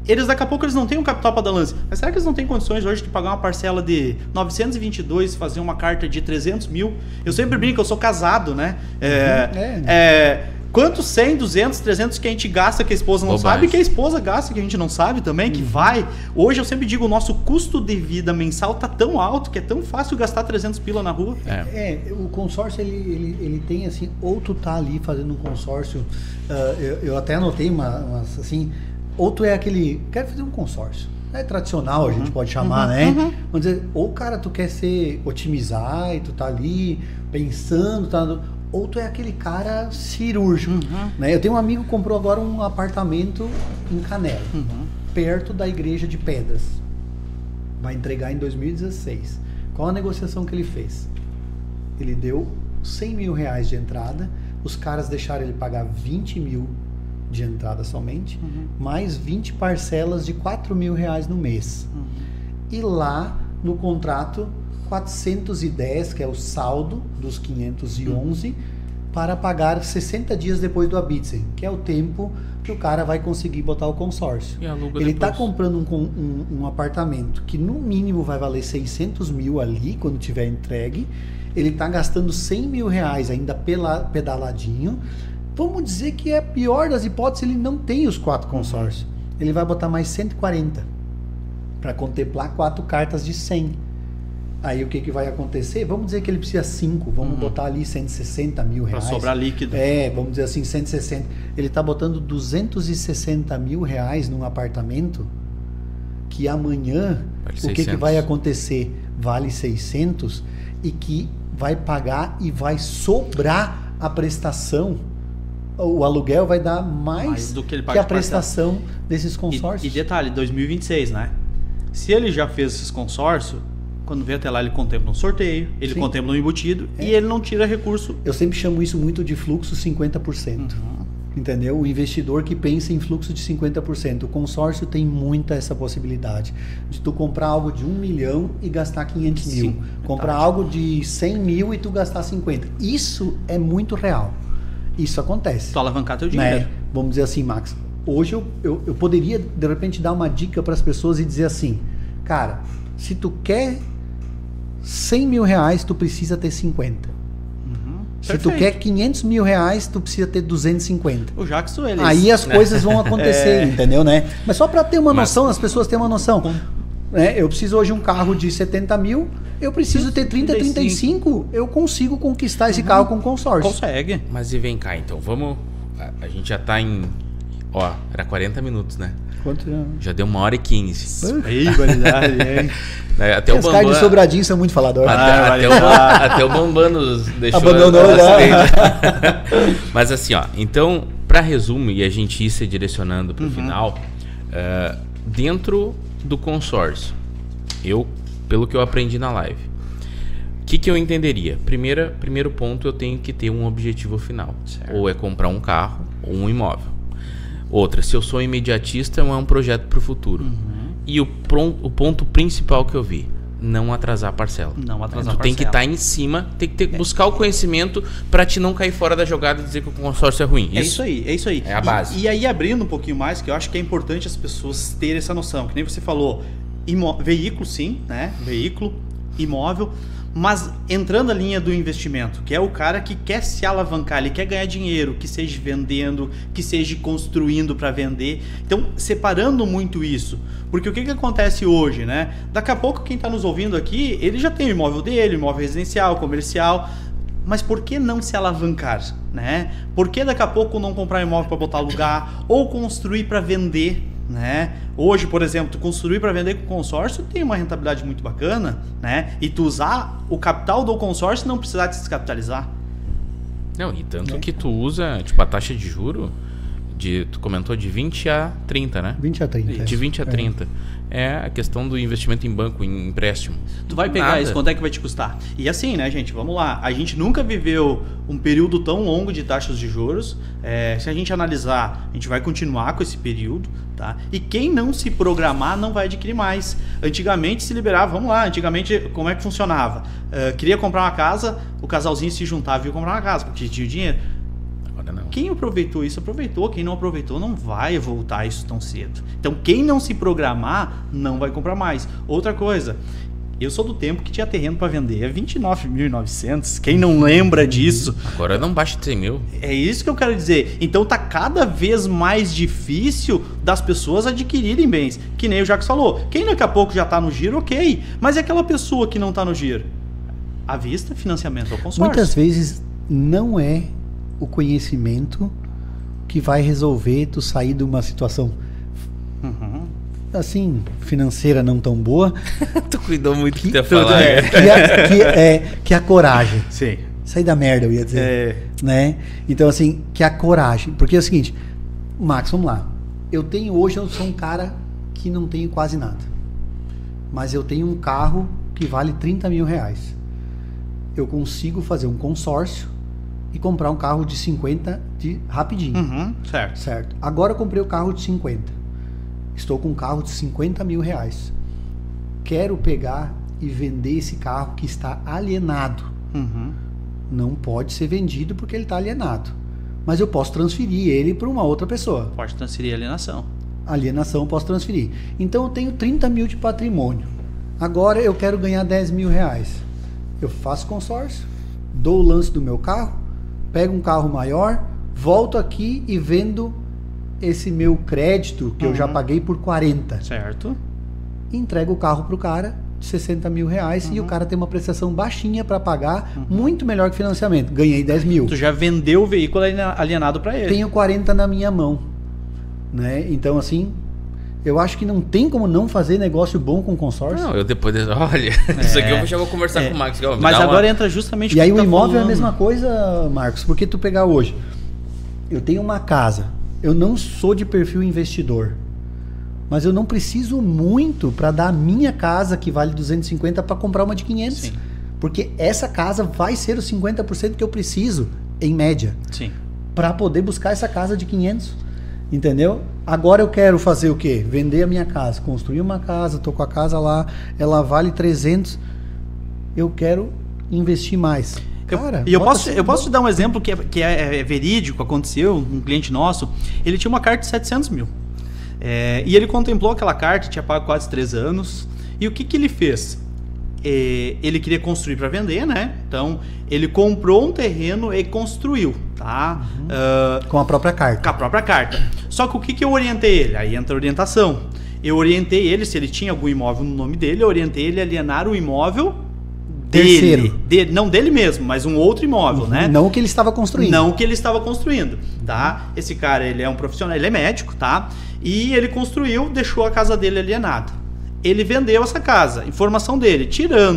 eles daqui a pouco eles não têm um capital para dar lance. Mas será que eles não têm condições hoje de pagar uma parcela de 922, fazer uma carta de 300 mil? Eu sempre brinco, eu sou casado, né? Quantos 100, 200, 300 que a gente gasta que a esposa não sabe, que a esposa gasta que a gente não sabe também, que vai. Hoje eu sempre digo, o nosso custo de vida mensal tá tão alto que é tão fácil gastar 300 pila na rua. O consórcio ele tem assim, ou tu tá ali fazendo um consórcio, eu até anotei umas assim, ou tu é aquele, quero fazer um consórcio. É tradicional, a gente pode chamar, né? Vamos dizer, ou cara, tu quer otimizar e tu tá ali pensando, ou tu é aquele cara cirúrgico, né? Eu tenho um amigo que comprou agora um apartamento em Canela, perto da igreja de Pedras. Vai entregar em 2016. Qual a negociação que ele fez? Ele deu 100 mil reais de entrada, os caras deixaram ele pagar 20 mil de entrada somente, mais 20 parcelas de 4 mil reais no mês. E lá no contrato 410, que é o saldo dos 511, para pagar 60 dias depois do habite, que é o tempo que o cara vai conseguir botar o consórcio. Ele está comprando um apartamento que no mínimo vai valer 600 mil ali, quando tiver entregue. Ele está gastando 100 mil reais ainda pedaladinho. Vamos dizer que é a pior das hipóteses, ele não tem os 4 consórcios. Ele vai botar mais 140 para contemplar 4 cartas de 100. Aí o que vai acontecer? Vamos dizer que ele precisa 5, vamos botar ali 160 mil reais. Para sobrar líquido. Vamos dizer assim, 160. Ele está botando 260 mil reais num apartamento que amanhã, vale o que vai acontecer? Vale 600 e que vai pagar e vai sobrar a prestação. O aluguel vai dar mais do que, ele paga que a prestação desses consórcios. E detalhe, 2026, né? Se ele já fez esses consórcios, quando vem até lá, ele contempla um sorteio, ele contempla um embutido e ele não tira recurso. Eu sempre chamo isso muito de fluxo 50%. Entendeu? O investidor que pensa em fluxo de 50%. O consórcio tem muita essa possibilidade de tu comprar algo de 1 milhão e gastar 500 mil. Comprar algo de 100 mil e tu gastar 50. Isso é muito real. Isso acontece. Tu alavancar teu dinheiro. Né? Vamos dizer assim, Max. Hoje eu poderia, de repente, dar uma dica para as pessoas e dizer assim, cara, se tu quer 100 mil reais, tu precisa ter 50. Se tu quer 500 mil reais, tu precisa ter 250. O Jackson, ele... Aí as coisas vão acontecer, entendeu, né? Mas só para ter uma noção, as pessoas têm uma noção. Eu preciso hoje um carro de 70 mil, eu preciso ter 30, 35, eu consigo conquistar esse carro com consórcio. Consegue. Mas e vem cá, então, vamos... A gente já tá em... Ó, era 40 minutos, né? Quanto já deu 1h15. Ih, qualidade, hein? Até os caras de Sobradinho são muito faladores. Até o Bambam nos deixou... Abandonou já. Mas assim, ó, então, para resumo, e a gente ir se direcionando para o final, dentro do consórcio, pelo que eu aprendi na live, o que eu entenderia? Primeiro ponto, eu tenho que ter um objetivo final. Certo. Ou é comprar um carro ou um imóvel. Outra, se eu sou imediatista, é um projeto para o futuro. E o ponto principal que eu vi, não atrasar a parcela. Não atrasar a Tu parcela. tem que estar em cima, tem que buscar o conhecimento para te não cair fora da jogada e dizer que o consórcio é ruim. É isso aí. É a base. E aí, abrindo um pouquinho mais, que eu acho que é importante as pessoas terem essa noção, que nem você falou, veículo sim, né? Veículo, imóvel, mas entrando na linha do investimento, que é o cara que quer se alavancar, ele quer ganhar dinheiro, que seja vendendo, que seja construindo para vender. Então, separando muito isso, porque o que acontece hoje, né? Daqui a pouco quem está nos ouvindo aqui, ele já tem o imóvel dele, imóvel residencial, comercial, mas por que não se alavancar, né? Por que daqui a pouco não comprar imóvel para botar alugar ou construir para vender, né? Hoje, por exemplo, tu construir para vender com consórcio tem uma rentabilidade muito bacana, né? E tu usar o capital do consórcio e não precisar te descapitalizar. Não, e tanto que tu usa, tipo, a taxa de juro, tu comentou de 20 a 30, né? 20 a 30. De 20 a 30. É a questão do investimento em banco, em empréstimo. Tu vai pegar isso, quanto é que vai te custar? E assim, né, gente, vamos lá. A gente nunca viveu um período tão longo de taxas de juros. Se a gente analisar, a gente vai continuar com esse período, tá? E quem não se programar não vai adquirir mais. Antigamente se liberava, vamos lá, antigamente como é que funcionava? Queria comprar uma casa, o casalzinho se juntava e ia comprar uma casa, porque tinha dinheiro. Não. Quem aproveitou isso, aproveitou. Quem não aproveitou, não vai voltar isso tão cedo. Então, quem não se programar, não vai comprar mais. Outra coisa, eu sou do tempo que tinha terreno para vender. É 29.900. Quem não lembra disso? Agora não baixa de 100 mil. É isso que eu quero dizer. Então, tá cada vez mais difícil das pessoas adquirirem bens. Que nem o Jacques falou. Quem daqui a pouco já tá no giro, ok. Mas é aquela pessoa que não tá no giro. À vista, financiamento ao consórcio. Muitas vezes não é o conhecimento que vai resolver tu sair de uma situação assim, financeira não tão boa. Tu cuidou muito de ter falado. Que a coragem. Sim. Sair da merda, eu ia dizer. Né? Então, assim, que a coragem. Porque é o seguinte, Max, vamos lá. Hoje eu sou um cara que não tenho quase nada. Mas eu tenho um carro que vale 30 mil reais. Eu consigo fazer um consórcio e comprar um carro de 50 rapidinho. Certo. Agora eu comprei o carro de 50. Estou com um carro de 50 mil reais. Quero pegar e vender esse carro que está alienado. Não pode ser vendido porque ele está alienado. Mas eu posso transferir ele para uma outra pessoa. Pode transferir a alienação. Alienação eu posso transferir. Então eu tenho 30 mil de patrimônio. Agora eu quero ganhar 10 mil reais. Eu faço consórcio, dou o lance do meu carro, pego um carro maior, volto aqui e vendo esse meu crédito que eu já paguei por 40. Certo. Entrego o carro pro cara de 60 mil reais e o cara tem uma prestação baixinha para pagar, muito melhor que financiamento. Ganhei 10 mil. Tu já vendeu o veículo alienado para ele. Tenho 40 na minha mão. Né? Então, assim, eu acho que não tem como não fazer negócio bom com consórcio. Não, eu depois... Olha, isso aqui eu já vou conversar com o Max. Mas agora entra justamente... E aí o imóvel é a mesma coisa, Marcos, porque tu pegar hoje, eu tenho uma casa, eu não sou de perfil investidor, mas eu não preciso muito para dar a minha casa, que vale 250, para comprar uma de 500. Sim. Porque essa casa vai ser os 50% que eu preciso, em média, para poder buscar essa casa de 500. Entendeu? Agora eu quero fazer o quê? Vender a minha casa, construir uma casa, tô com a casa lá, ela vale 300, eu quero investir mais. Cara, eu posso te dar um exemplo que é verídico, aconteceu, um cliente nosso, ele tinha uma carta de 700 mil. E ele contemplou aquela carta, tinha pago quase 3 anos, e o que ele fez? Ele queria construir para vender, né? Então, ele comprou um terreno e construiu, tá? Com a própria carta. Com a própria carta. Só que o que eu orientei ele? Aí entra a orientação. Eu orientei ele, se ele tinha algum imóvel no nome dele, eu orientei ele a alienar o imóvel terceiro. Não dele mesmo, mas um outro imóvel, né? Não o que ele estava construindo. Não o que ele estava construindo, tá? Esse cara, ele é um profissional, ele é médico, tá? E ele construiu, deixou a casa dele alienada. Ele vendeu essa casa, informação dele,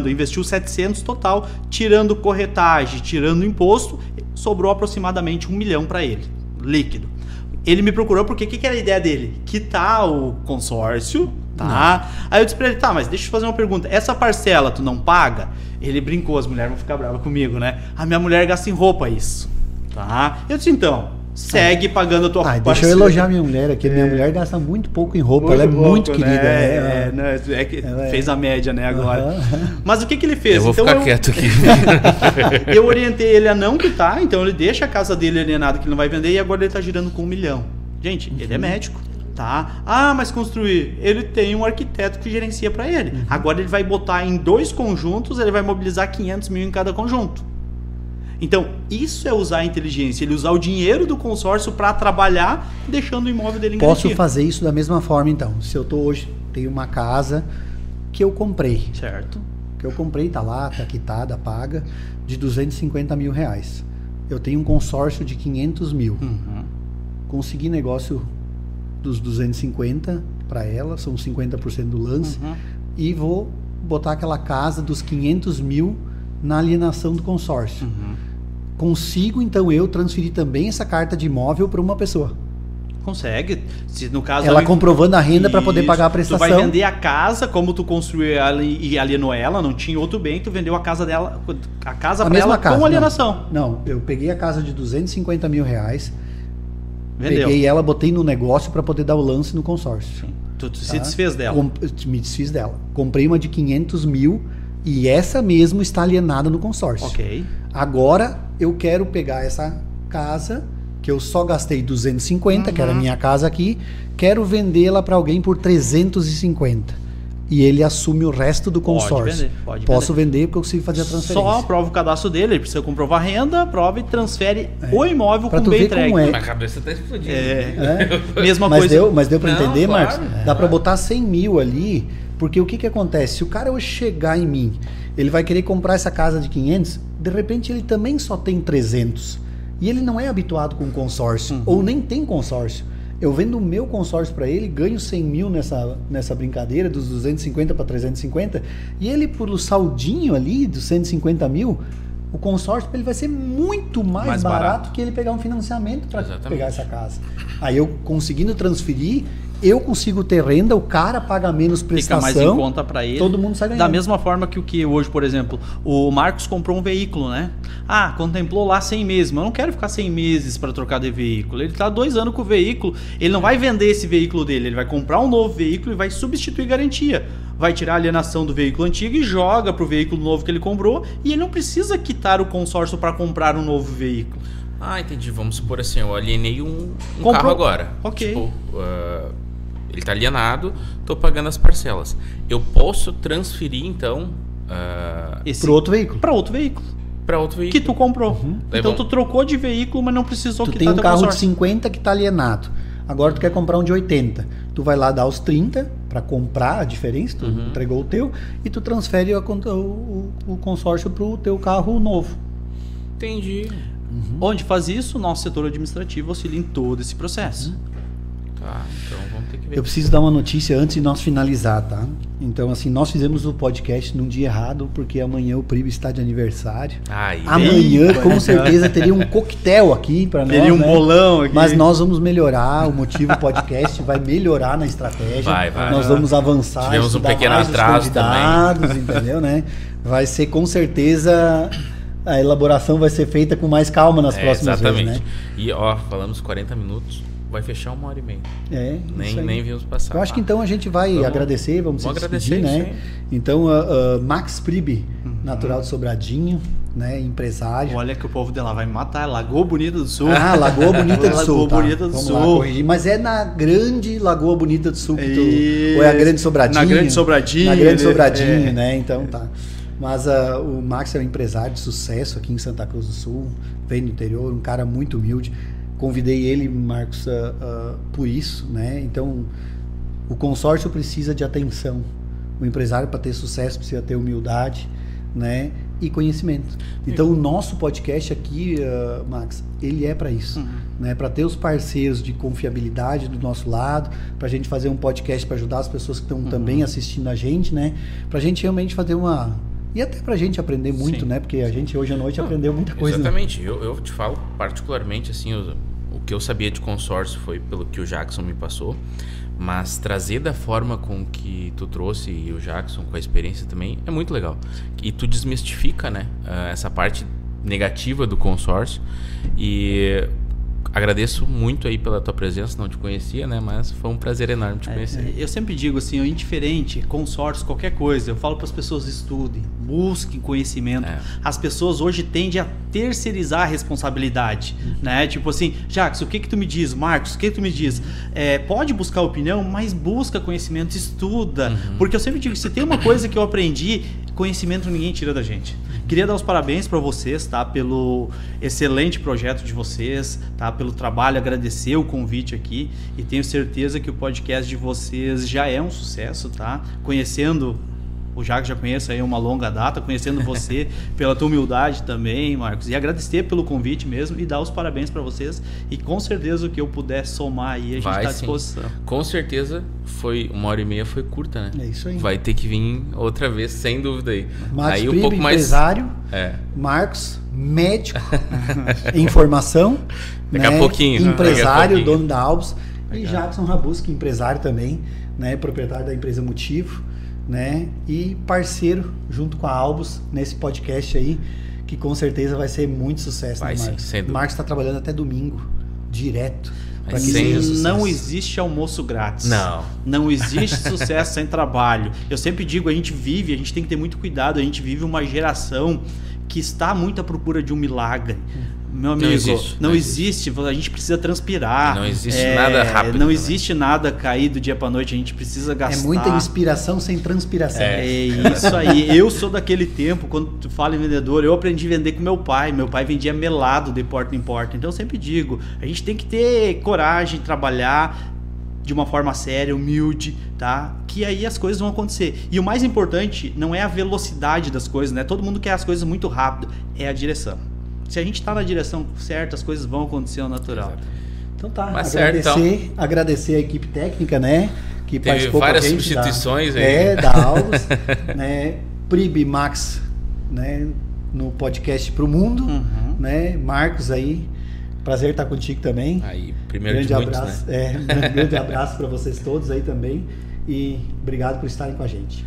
investiu 700 total, tirando corretagem, tirando imposto, sobrou aproximadamente 1 milhão para ele, líquido. Ele me procurou porque o que era a ideia dele? Quitar o consórcio, tá? Aí eu disse pra ele, tá, mas deixa eu te fazer uma pergunta, essa parcela tu não paga? Ele brincou, as mulheres vão ficar bravas comigo, né? A minha mulher gasta em roupa isso, tá? Eu disse, então, segue pagando a tua parceira. Deixa eu elogiar minha mulher aqui. Minha mulher gasta muito pouco em roupa, ela é muito querida. Fez a média, né, agora. Mas o que ele fez? Eu vou ficar quieto aqui. Eu orientei ele a não quitar, então ele deixa a casa dele alienada que ele não vai vender e agora ele tá girando com 1 milhão. Gente, ele é médico. Tá? Mas construir, ele tem um arquiteto que gerencia para ele. Agora ele vai botar em 2 conjuntos, ele vai mobilizar 500 mil em cada conjunto. Então, isso é usar a inteligência, ele usar o dinheiro do consórcio para trabalhar, deixando o imóvel dele em garantia. Posso fazer isso da mesma forma, então. Se eu tenho uma casa que eu comprei. Certo. Que eu comprei, tá lá, tá quitada, paga, de 250 mil reais. Eu tenho um consórcio de 500 mil. Consegui negócio dos 250 para ela, são 50% do lance, e vou botar aquela casa dos 500 mil na alienação do consórcio. Consigo, então, eu transferir também essa carta de imóvel para uma pessoa. Consegue. Se no caso ela comprovando a renda para poder pagar a prestação. Tu vai vender a casa, como tu construiu ela e alienou ela, não tinha outro bem, tu vendeu a casa dela, a casa para ela com alienação. Não, eu peguei a casa de 250 mil reais, vendeu. Peguei ela, botei no negócio para poder dar o lance no consórcio. Sim. Tu se desfez dela? Me desfiz dela. Comprei uma de 500 mil e essa mesmo está alienada no consórcio. Ok. Agora eu quero pegar essa casa, que eu só gastei 250, que era a minha casa aqui, quero vendê-la para alguém por 350. E ele assume o resto do consórcio. Posso vender porque eu consigo fazer a transferência. Só aprova o cadastro dele, ele precisa comprovar a renda, aprova e transfere o imóvel com bem entregue. A cabeça tá explodindo. Mesma coisa. Mas deu para entender, claro, Marcos? Dá para botar 100 mil ali, porque o que acontece? Se o cara hoje chegar em mim, ele vai querer comprar essa casa de 500, de repente ele também só tem 300. E ele não é habituado com consórcio, ou nem tem consórcio. Eu vendo o meu consórcio para ele, ganho 100 mil nessa brincadeira, dos 250 para 350, e ele, por o saldinho ali, dos 150 mil, o consórcio para ele vai ser muito mais barato que ele pegar um financiamento para pegar essa casa. Aí eu conseguindo transferir, eu consigo ter renda, o cara paga menos prestação. Fica mais em conta para ele. Todo mundo sai ganhando. Da mesma forma que o que hoje, por exemplo, o Marcos comprou um veículo, né? Contemplou lá 100 meses, mas eu não quero ficar 100 meses para trocar de veículo. Ele está 2 anos com o veículo, ele não vai vender esse veículo dele, ele vai comprar um novo veículo e vai substituir garantia. Vai tirar a alienação do veículo antigo e joga para o veículo novo que ele comprou e ele não precisa quitar o consórcio para comprar um novo veículo. Entendi. Vamos supor assim, eu alienei um carro agora. Ok. Tipo, ele está alienado, estou pagando as parcelas. Eu posso transferir, então... para outro veículo. Para outro veículo. Para outro veículo. Que tu comprou. Então tu trocou de veículo, mas não precisou quitar teu consórcio. Tu tem um carro de 50 que está alienado. Agora tu quer comprar um de 80. Tu vai lá dar os 30 para comprar a diferença, tu entregou o teu, e tu transfere o consórcio para o teu carro novo. Entendi. Onde faz isso, o nosso setor administrativo auxilia em todo esse processo. Tá, então vamos ter que ver. Eu preciso dar uma notícia antes de nós finalizar, tá? Então, assim, nós fizemos o podcast num dia errado, porque amanhã o Pribe está de aniversário. Amanhã, com certeza, teria um coquetel aqui para nós. Teria um bolão aqui. Mas nós vamos melhorar, o motivo podcast vai melhorar na estratégia. Nós vamos avançar. Tivemos um pequeno atraso também. Entendeu, né? Vai ser, com certeza... A elaboração vai ser feita com mais calma nas próximas vezes, né? E, falamos 40 minutos, vai fechar 1h30. Nem vimos passar. Eu acho que então a gente vai agradecer, vamos se despedir, né? Então, Max Pribe, natural de Sobradinho, né? Empresário. Olha que o povo de lá vai me matar, Lagoa Bonita do Sul. Lagoa Bonita do Sul. Lagoa Bonita do Sul. Lá, mas é na grande Lagoa Bonita do Sul que ou é a Grande Sobradinho? Na Grande Sobradinho. Na Grande Sobradinho, né? Então tá. Mas o Max é um empresário de sucesso aqui em Santa Cruz do Sul, vem do interior, um cara muito humilde. Convidei ele, Marcos, por isso, né? Então, o consórcio precisa de atenção. O empresário, para ter sucesso, precisa ter humildade, né? E conhecimento. Então, o nosso podcast aqui, Max, ele é para isso, né? Para ter os parceiros de confiabilidade do nosso lado, para a gente fazer um podcast para ajudar as pessoas que estão também assistindo a gente, né? Para a gente realmente fazer E até pra gente aprender muito, né? Porque a gente hoje à noite aprendeu muita coisa. Exatamente. Né? Eu te falo particularmente, assim, o que eu sabia de consórcio foi pelo que o Jackson me passou, mas trazer da forma com que tu trouxe e o Jackson com a experiência também é muito legal. E tu desmistifica, né? Essa parte negativa do consórcio e agradeço muito aí pela tua presença, não te conhecia, né? Mas foi um prazer enorme te conhecer. Eu sempre digo assim, indiferente, consórcio, qualquer coisa, eu falo para as pessoas, estudem, busquem conhecimento. As pessoas hoje tendem a terceirizar a responsabilidade, né? Tipo assim, Jacques, o que tu me diz? Marcos, o que tu me diz? Pode buscar opinião, mas busca conhecimento, estuda. Porque eu sempre digo, se tem uma coisa que eu aprendi, conhecimento ninguém tira da gente. Queria dar os parabéns para vocês, tá? Pelo excelente projeto de vocês, tá? Pelo trabalho, agradecer o convite aqui e tenho certeza que o podcast de vocês já é um sucesso, tá? Conhecendo, o Jacques já conheço aí uma longa data, conhecendo você, pela tua humildade também, Marcos, e agradecer pelo convite mesmo e dar os parabéns para vocês e com certeza o que eu puder somar aí, a gente está à disposição. Com certeza, foi 1h30, foi curta, né? É isso aí. Vai ter que vir outra vez, sem dúvida aí. Marcos aí Pribe, um pouco mais... empresário, Marcos, médico, informação, daqui a pouquinho. Empresário, dono da Albus, e Jackson Rabuski, empresário também, né? Proprietário da empresa Motivo, né? E parceiro junto com a Albus nesse podcast aí, que com certeza vai ser muito sucesso. Vai, né, Marcos? Sim, o Marcos está trabalhando até domingo, direto. Não existe almoço grátis. Não existe sucesso sem trabalho. Eu sempre digo, a gente tem que ter muito cuidado, a gente vive uma geração que está muito à procura de um milagre. Meu amigo, não existe, a gente precisa transpirar. Não existe nada rápido. Não existe nada cair do dia para noite, a gente precisa gastar. É muita inspiração sem transpiração. É isso aí. Eu sou daquele tempo, quando tu fala em vendedor, eu aprendi a vender com meu pai. Meu pai vendia melado de porta em porta. Então eu sempre digo, a gente tem que ter coragem, trabalhar de uma forma séria, humilde, tá? Que aí as coisas vão acontecer. E o mais importante não é a velocidade das coisas, né? Todo mundo quer as coisas muito rápido, é a direção. Se a gente está na direção certa, as coisas vão acontecer ao natural. Exato. Então tá, agradecer a equipe técnica, né? Que teve participou várias com a gente substituições aí. Da Albus, né? Pribe Max, né? No podcast Pro Mundo, né? Marcos aí, prazer estar contigo também. Aí, primeiro grande de muitos, abraço, né? grande abraço para vocês todos aí também e obrigado por estarem com a gente.